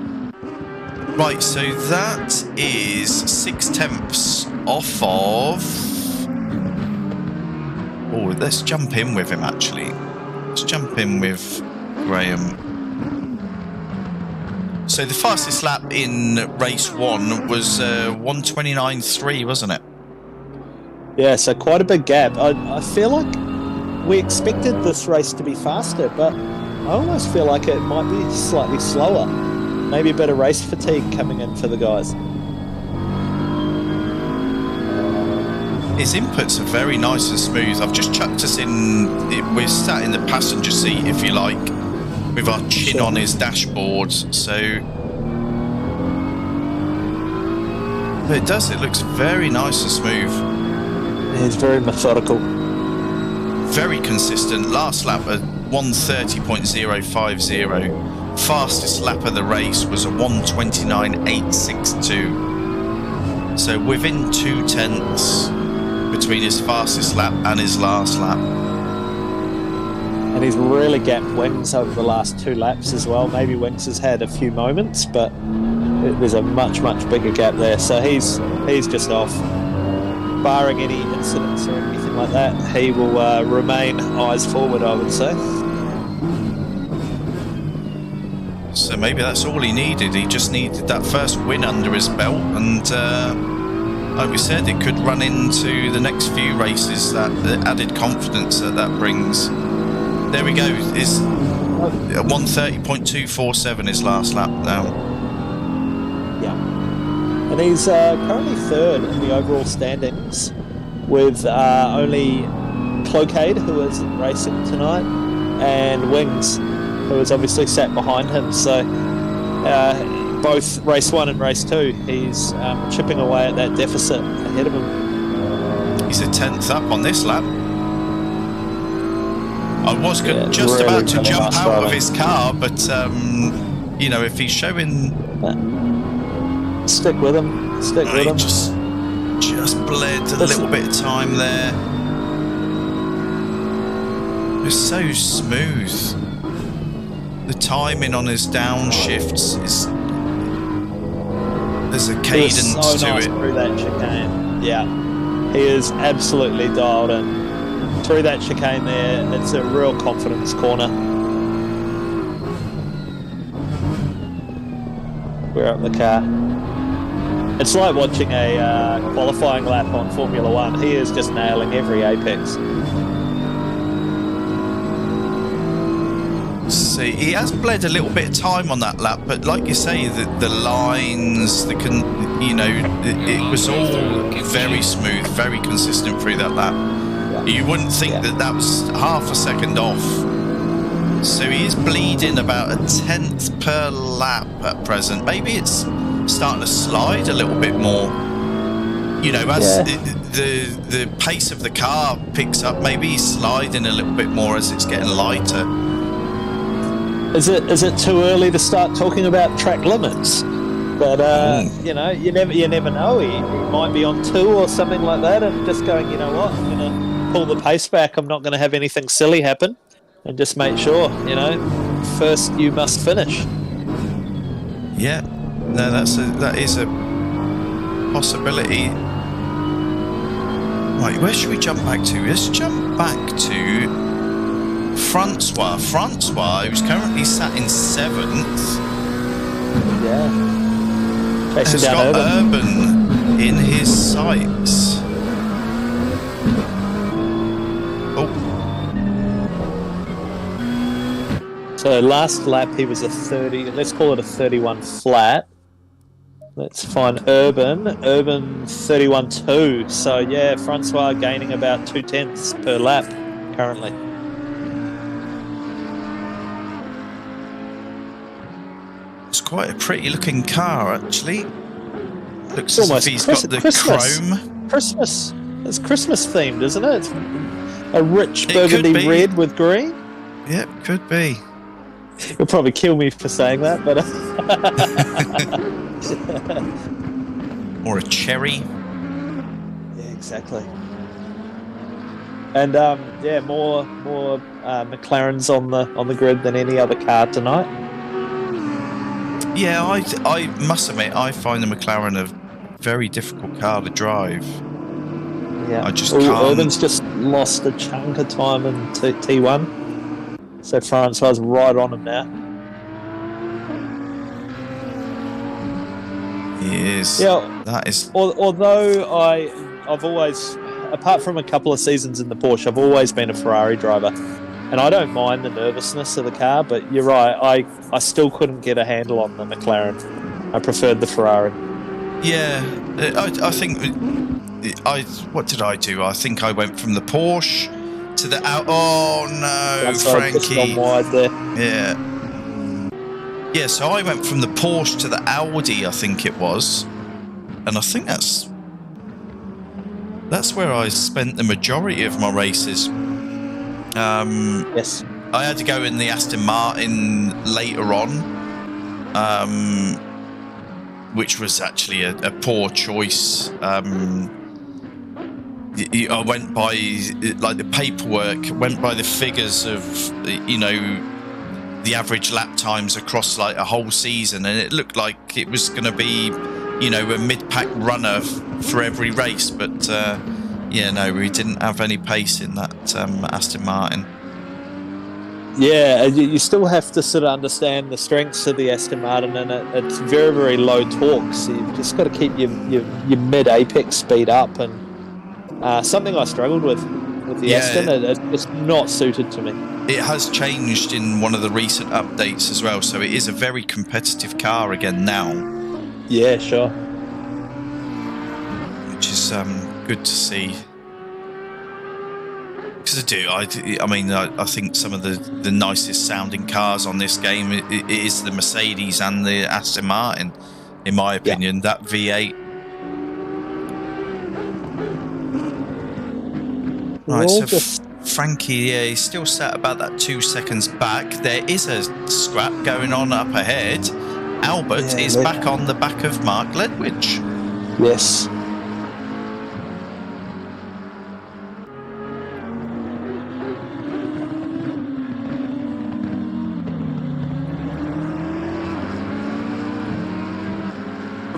Right, so that is 6/10 off of... Oh, let's jump in with him, actually. Let's jump in with Graham. So the fastest lap in race 1 was 1:29.3, wasn't it? Yeah, so quite a big gap. I feel like we expected this race to be faster, but I almost feel like it might be slightly slower. Maybe a bit of race fatigue coming in for the guys. His inputs are very nice and smooth. I've just chucked us in. We're sat in the passenger seat, if you like, with our chin on his dashboard. So it does. It looks very nice and smooth. It's very methodical. Very consistent. Last lap at 1:30.050. Fastest lap of the race was a 1:29.862. So within 2/10 between his fastest lap and his last lap. And he's really gapped Wings over the last 2 laps as well. Maybe Wings has had a few moments, but there's a much bigger gap there. So he's just off. Barring any incidents or anything like that, he will remain eyes forward, I would say. So maybe that's all he needed. He just needed that first win under his belt, and like we said, it could run into the next few races, that the added confidence that brings. There we go. Is 1:30.247 his last lap now. Yeah. And he's currently 3rd in the overall standings, with only Cloquet, who is racing tonight, and Wings, who is obviously sat behind him. So both race 1 and race 2, he's chipping away at that deficit ahead of him. He's a 10th up on this lap. I was just really about to jump nice out driving. of his car, but you know, if he's showing, Stick with him. Stick with him. just bled a little bit of time there. It's so smooth. The timing on his downshifts is, there's a cadence so to nice it. through that chicane. Yeah, he is absolutely dialed in through that chicane there. It's a real confidence corner. We're up the car. It's like watching a qualifying lap on Formula 1. He is just nailing every apex. See, he has bled a little bit of time on that lap, but like you say, the lines, you know, it was all very smooth, very consistent through that lap. You wouldn't think that was half a second off. So he is bleeding about a 10th per lap at present. Maybe it's starting to slide a little bit more. You know, as the pace of the car picks up, maybe he's sliding a little bit more as it's getting lighter. Is it too early to start talking about track limits? But you know, you never know. He might be on 2 or something like that, and just going, you know what, I'm going to pull the pace back. I'm not going to have anything silly happen, and just make sure, you know, first you must finish. Yeah, no, that is a possibility. Right, where should we jump back to? Let's jump back to Francois, who's currently sat in 7th. Yeah. Has Chasing got down Urban in his sights. Oh, So last lap he was a 30. Let's call it a 31 flat. Let's find Urban 31.2. So yeah, Francois gaining about 0.2 per lap currently. It's quite a pretty looking car, actually. Looks It's as if almost he's got the chrome. Christmas. It's Christmas themed, isn't it? It's a rich It could burgundy be. red with green. Yep, could be. You'll probably kill me for saying that, but Or a cherry. yeah, exactly. And more McLarens on the grid than any other car tonight. Yeah, I must admit, I find the McLaren a very difficult car to drive. Yeah, I just can't. Urban's just lost a chunk of time in T1, so Francois is right on him now. He is. Yeah, That is. although I've always, apart from a couple of seasons in the Porsche, I've always been a Ferrari driver. And I don't mind the nervousness of the car, but you're right, I still couldn't get a handle on the McLaren. I preferred the Ferrari. Yeah, I think. What did I do? I think I went from the Porsche to the out. Oh no, That's Frankie! just gone wide there. Yeah. Yeah, so I went from the Porsche to the Audi, I think it was, and I think that's where I spent the majority of my races. Yes. I had to go in the Aston Martin later on, which was actually a poor choice. I went by like the paperwork, went by the figures of the average lap times across like a whole season, and it looked like it was going to be a mid-pack runner for every race, but no, we didn't have any pace in that Aston Martin. Yeah, you still have to sort of understand the strengths of the Aston Martin, and it's very, very low torque, so you've just got to keep your mid-apex speed up, and something I struggled with the Aston. It's not suited to me. It has changed in one of the recent updates as well, so it is a very competitive car again now. Yeah, sure. Which is good to see. Because I think some of the nicest sounding cars on this game it is the Mercedes and the Aston Martin, in my opinion. Yeah. That V8. Right, so Frankie, he's still sat about that 2 seconds back. There is a scrap going on up ahead. Albert is back on the back of Mark Ledwidge. Yes.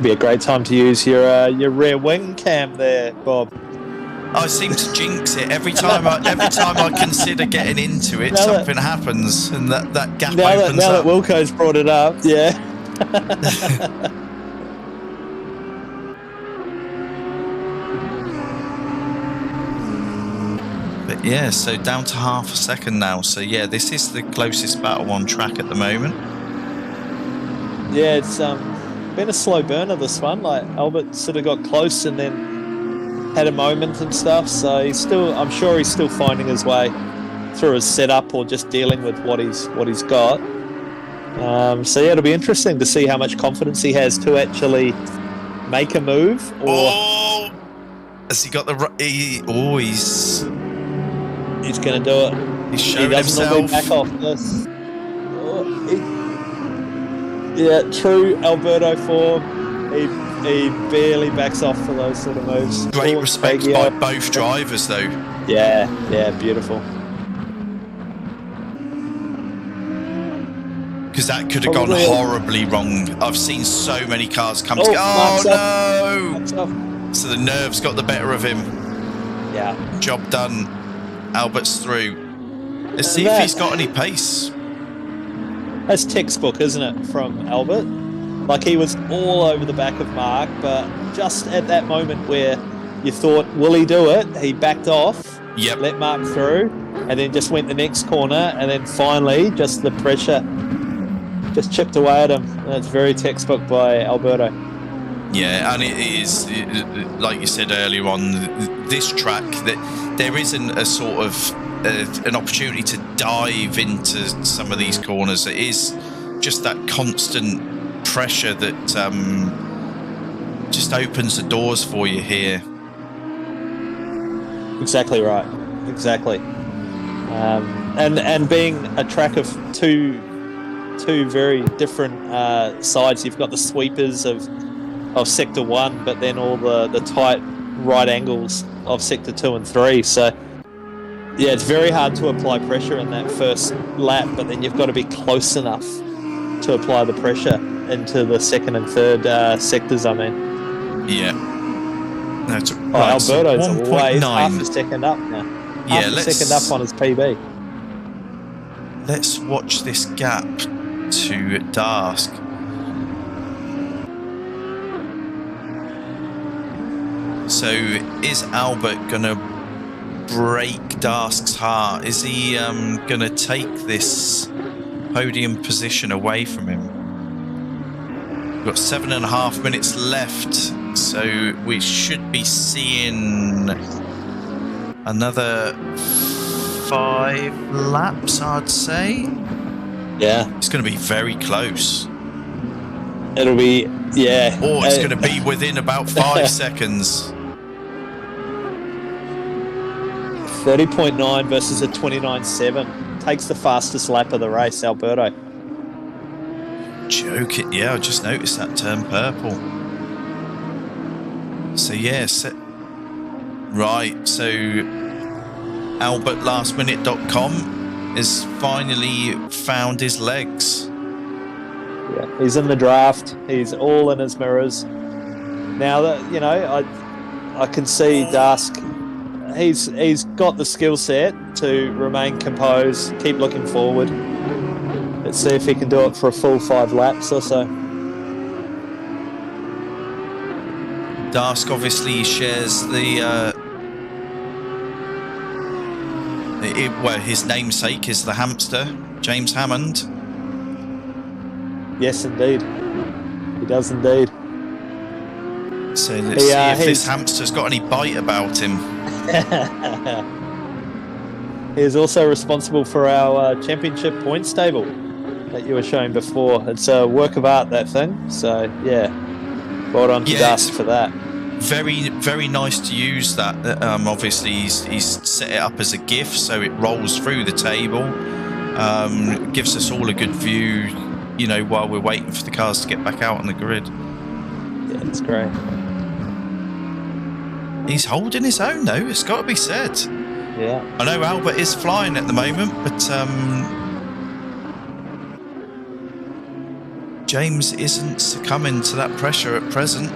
Be a great time to use your rear wing cam there, Bob. I seem to jinx it every time. I consider getting into it, something happens, and that gap opens now up. That Wilco's brought it up, yeah. But yeah, so down to half a second now. So yeah, this is the closest battle on track at the moment. Yeah, it's been a slow burner, this one. Like Albert sort of got close and then had a moment and stuff, so I'm sure he's still finding his way through his setup or just dealing with what he's got. So yeah, it'll be interesting to see how much confidence he has to actually make a move. Or has he got the? He's going to do it. He's showing himself. Back off this. Yeah, true Alberto form. He barely backs off for those sort of moves. Great respect by both drivers, though. Yeah, beautiful. Because that could have gone horribly wrong. I've seen so many cars come together. Oh no! So the nerves got the better of him. Yeah. Job done. Albert's through. Let's see if he's got any pace. That's textbook, isn't it, from Albert? Like, he was all over the back of Mark, but just at that moment where you thought, will he do it? He backed off Yep. let Mark through, and then just went the next corner, and then finally just the pressure just chipped away at him. That's very textbook by Alberto. Yeah, and it is, like you said earlier on, this track, that there isn't a sort of an opportunity to dive into some of these corners. It is just that constant pressure that just opens the doors for you here. Exactly right. Exactly. And being a track of two very different sides, you've got the sweepers of Sector 1, but then all the tight right angles of Sector 2 and 3. So, yeah, it's very hard to apply pressure in that first lap, but then you've got to be close enough to apply the pressure into the second and third sectors, I mean. Yeah. No, it's right, Alberto's 1.9. half a second up now. Yeah, half a second up on his PB. Let's watch this gap to Dask. So is Albert going to break Dask's heart? Is he going to take this podium position away from him? We've got 7.5 minutes left, so we should be seeing another 5 laps, I'd say. Yeah. It's going to be very close. It'll be, yeah. Or it's going to be within about 5 seconds. 30.9 versus a 29.7. Takes the fastest lap of the race, Alberto. Joke it, yeah, I just noticed that turn purple. So, yeah, right, so AlbertLastMinute.com has finally found his legs. Yeah, he's in the draft. He's all in his mirrors. Now that, you know, I can see Dask. He's got the skill set to remain composed, keep looking forward. Let's see if he can do it for a full 5 laps or so. Dask obviously shares well, his namesake is the hamster, James Hammond. Yes, indeed. He does indeed. So let's see if this hamster's got any bite about him. He is also responsible for our championship points table that you were showing before. It's a work of art, that thing. So, yeah, well done to Dask for that. Very, very nice to use that. Obviously, he's set it up as a GIF, so it rolls through the table. Gives us all a good view, you know, while we're waiting for the cars to get back out on the grid. Yeah, it's great. He's holding his own, though. It's got to be said. Yeah. I know Albert is flying at the moment, but James isn't succumbing to that pressure at present.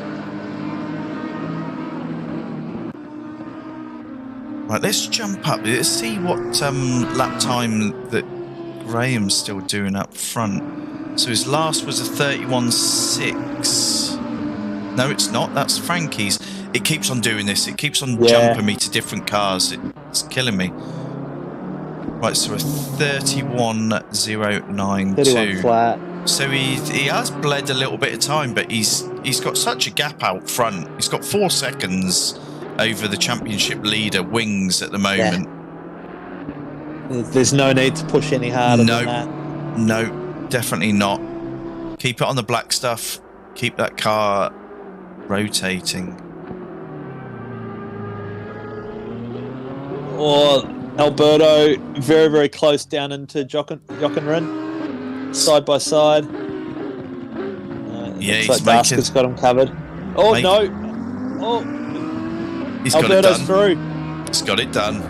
Right, let's jump up. Let's see what lap time that Graham's still doing up front. So his last was a 31.6. No, it's not. That's Frankie's. It keeps on doing this. It keeps on jumping me to different cars. It's killing me. Right, so a 31.092. 31 flat. So he has bled a little bit of time, but he's got such a gap out front. He's got 4 seconds over the championship leader, Wings, at the moment. Yeah. There's no need to push any harder than that. No, definitely not. Keep it on the black stuff. Keep that car rotating. Or Alberto, very, very close down into Jockenrin, side by side. Yeah, he's like Dask has got him covered. Oh, no. Oh, he's Alberto's got it done. through. He's got it done.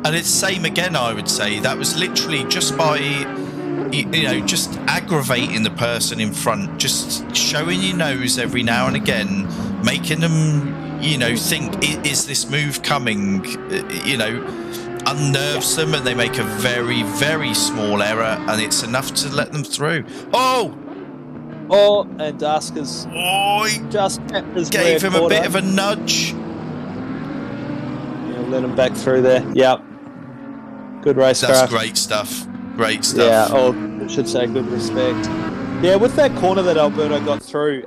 And it's same again, I would say. That was literally just by, you know, just aggravating the person in front, just showing your nose every now and again, making them, you know, think, is this move coming? You know, unnerves them, and they make a very, very small error, and it's enough to let them through. Oh, and Dask has he just kept his gave him a bit of a nudge. Let him back through there. Yep. Good racecraft. That's great stuff. Great stuff. Yeah, or I should say good respect. Yeah, with that corner that Alberto got through,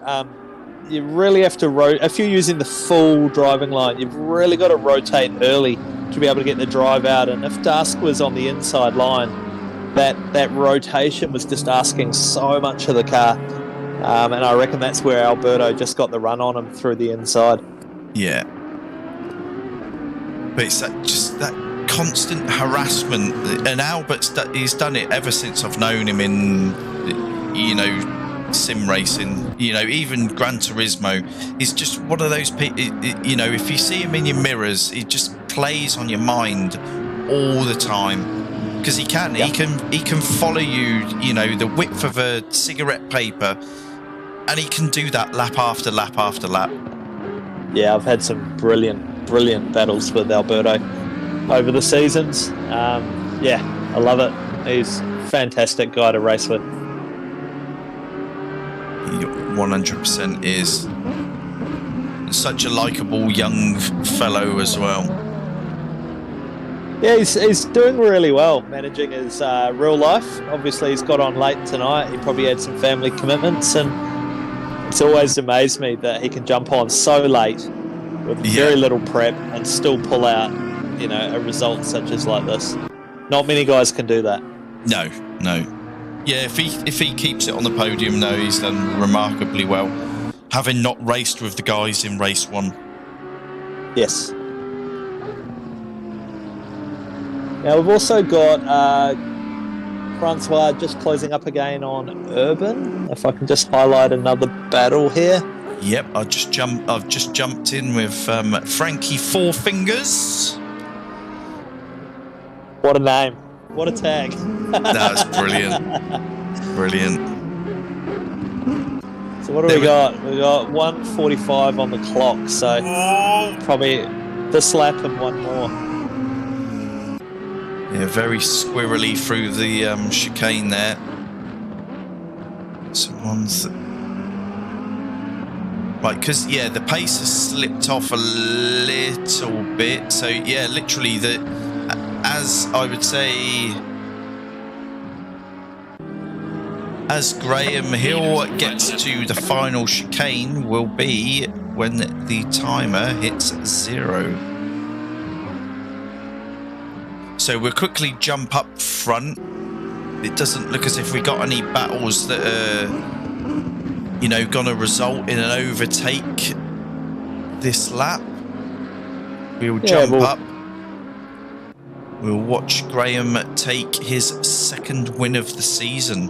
you really have to if you're using the full driving line, you've really got to rotate early to be able to get the drive out. And if Dusk was on the inside line, that rotation was just asking so much of the car. And I reckon that's where Alberto just got the run on him through the inside. Yeah. But it's that constant harassment. And he's done it ever since I've known him in, sim racing, even Gran Turismo. He's just one of those people, if you see him in your mirrors, he just plays on your mind all the time. Because he can follow you, the width of a cigarette paper, and he can do that lap after lap after lap. Yeah, I've had some brilliant battles with Alberto over the seasons. Yeah, I love it. He's a fantastic guy to race with. He 100% is. Such a likeable young fellow as well. Yeah, he's doing really well, managing his real life. Obviously, he's got on late tonight. He probably had some family commitments, and it's always amazed me that he can jump on so late with very little prep and still pull out, a result such as like this. Not many guys can do that. No. Yeah, if he keeps it on the podium, no, he's done remarkably well, having not raced with the guys in race 1. Yes. Now we've also got Francois just closing up again on Urban. If I can just highlight another battle here. Yep, I've just jumped in with Frankie Four Fingers. What a name! What a tag! That's brilliant. Brilliant. So what do we got? We got 1:45 on the clock. So probably this lap and one more. Yeah, very squirrely through the chicane there. Someone's... Right, because, the pace has slipped off a little bit. So, yeah, literally, as I would say, as Graham Hill gets to the final chicane will be when the timer hits 0. So we'll quickly jump up front. It doesn't look as if we got any battles that are, going to result in an overtake this lap. We'll jump up. We'll watch Graham take his second win of the season.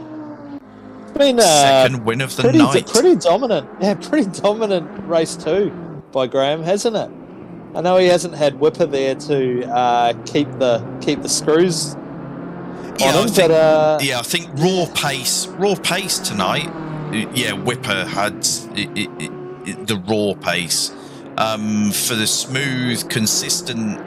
I mean, second win of the night. Pretty dominant. Yeah, pretty dominant race 2 by Graham, hasn't it? I know he hasn't had Whipper there to keep the screws on him, I think raw pace tonight. Yeah, Whipper had the raw pace for the smooth, consistent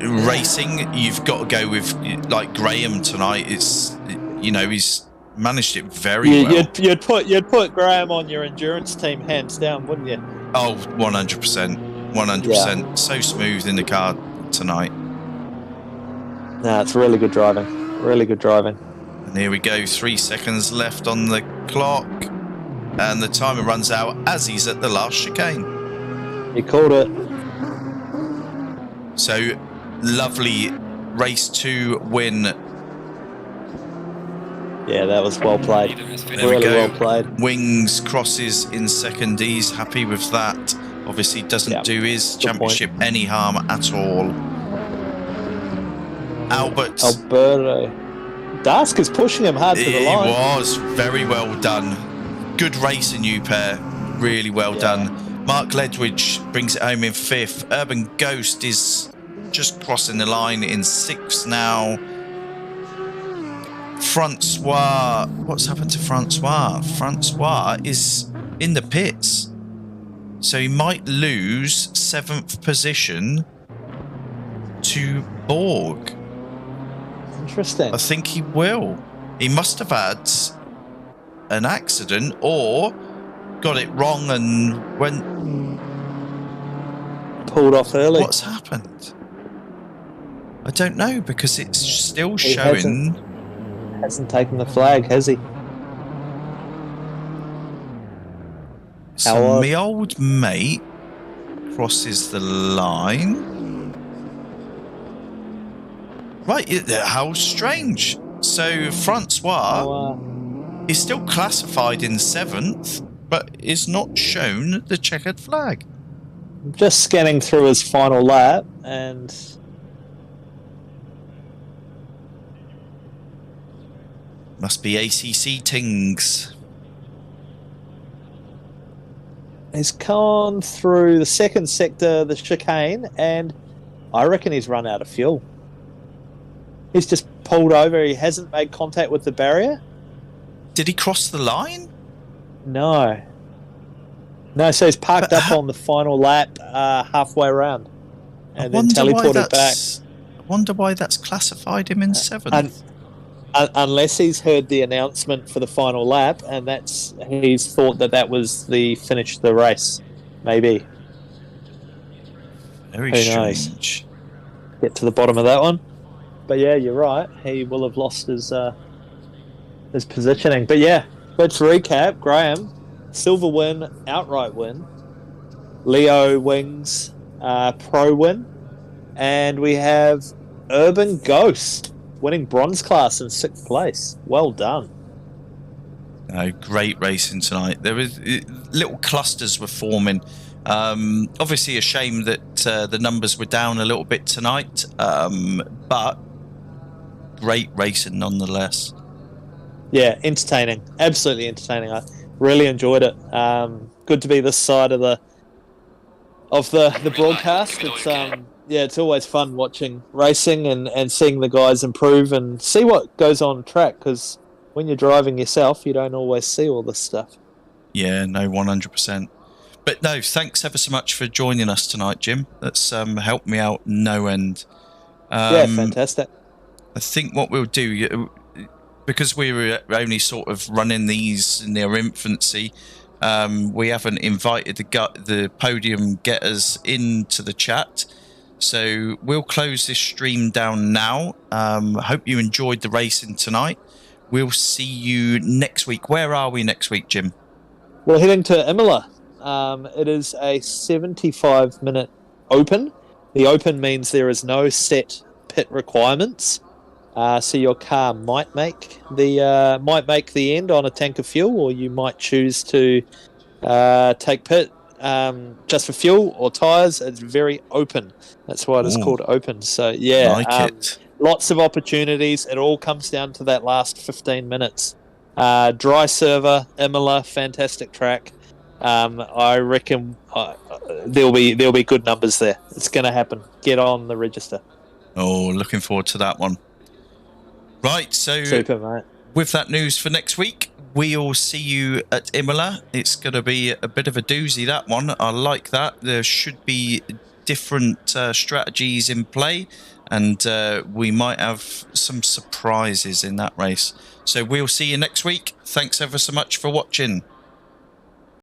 racing. You've got to go with like Graham tonight. It's he's managed it very well. You'd put Graham on your endurance team hands down, wouldn't you? Oh, 100%. 100%. Yeah. So smooth in the car tonight. No, it's really good driving. Really good driving. And here we go. 3 seconds left on the clock. And the timer runs out as he's at the last chicane. He called it. So, lovely race 2 win. Yeah, that was well played. There really we go. Well played. Wings crosses in second. He's happy with that. Obviously, doesn't do his championship any harm at all. Alberto. Dusk is pushing him hard to the line. It was very well done. Good racing, you pair. Really well done. Mark Ledwidge brings it home in 5th. Urban Ghost is just crossing the line in 6th now. Francois, what's happened to Francois? Francois is in the pits, so he might lose 7th position to Borg. Interesting. I think he will. He must have had an accident or got it wrong and went. pulled off early. What's happened? I don't know, because it's still He showing. Hasn't taken the flag, has he? So my old mate crosses the line. Right, how strange. So Francois is still classified in 7th, but is not shown the checkered flag. I'm just scanning through his final lap, and Must be ACC tings. he's gone through the second sector, the chicane, and I reckon he's run out of fuel. He's just pulled over. He hasn't made contact with the barrier. Did he cross the line? No, so he's parked up on the final lap halfway around, and then teleported back. I wonder why that's classified him in 7th. Unless he's heard the announcement for the final lap, and he's thought that was the finish of the race. Maybe. Very Who strange. knows? Get to the bottom of that one. But yeah, you're right. He will have lost his positioning. But yeah, let's recap. Graham, silver win, outright win. Leo Wings, pro win. And we have Urban Ghost winning bronze class in 6th place. Well done. Great racing tonight. There was little clusters were forming. Obviously a shame that the numbers were down a little bit tonight, but great racing nonetheless. Yeah, entertaining. Absolutely entertaining. I really enjoyed it. Good to be this side of the broadcast. It's always fun watching racing and seeing the guys improve and see what goes on track, because when you're driving yourself, you don't always see all this stuff. Yeah, no, 100%. But no, thanks ever so much for joining us tonight, Jim. That's helped me out no end. Yeah, fantastic. I think what we'll do, because we were only sort of running these in their infancy, we haven't invited the podium getters into the chat. So we'll close this stream down now. Hope you enjoyed the racing tonight. We'll see you next week. Where are we next week, Jim? We're heading to Imola. It is a 75-minute open. The open means there is no set pit requirements. So your car might make the end on a tank of fuel, or you might choose to take pit just for fuel or tyres. It's very open. That's why it is called open. So yeah, it. Lots of opportunities. It all comes down to that last 15 minutes. Dry server, Imola, fantastic track. I reckon there'll be good numbers there. It's going to happen. Get on the register. Oh, looking forward to that one. Right, so super, mate. With that news for next week, we'll see you at Imola. It's going to be a bit of a doozy, that one. I like that. There should be different strategies in play, and we might have some surprises in that race. So we'll see you next week. Thanks ever so much for watching.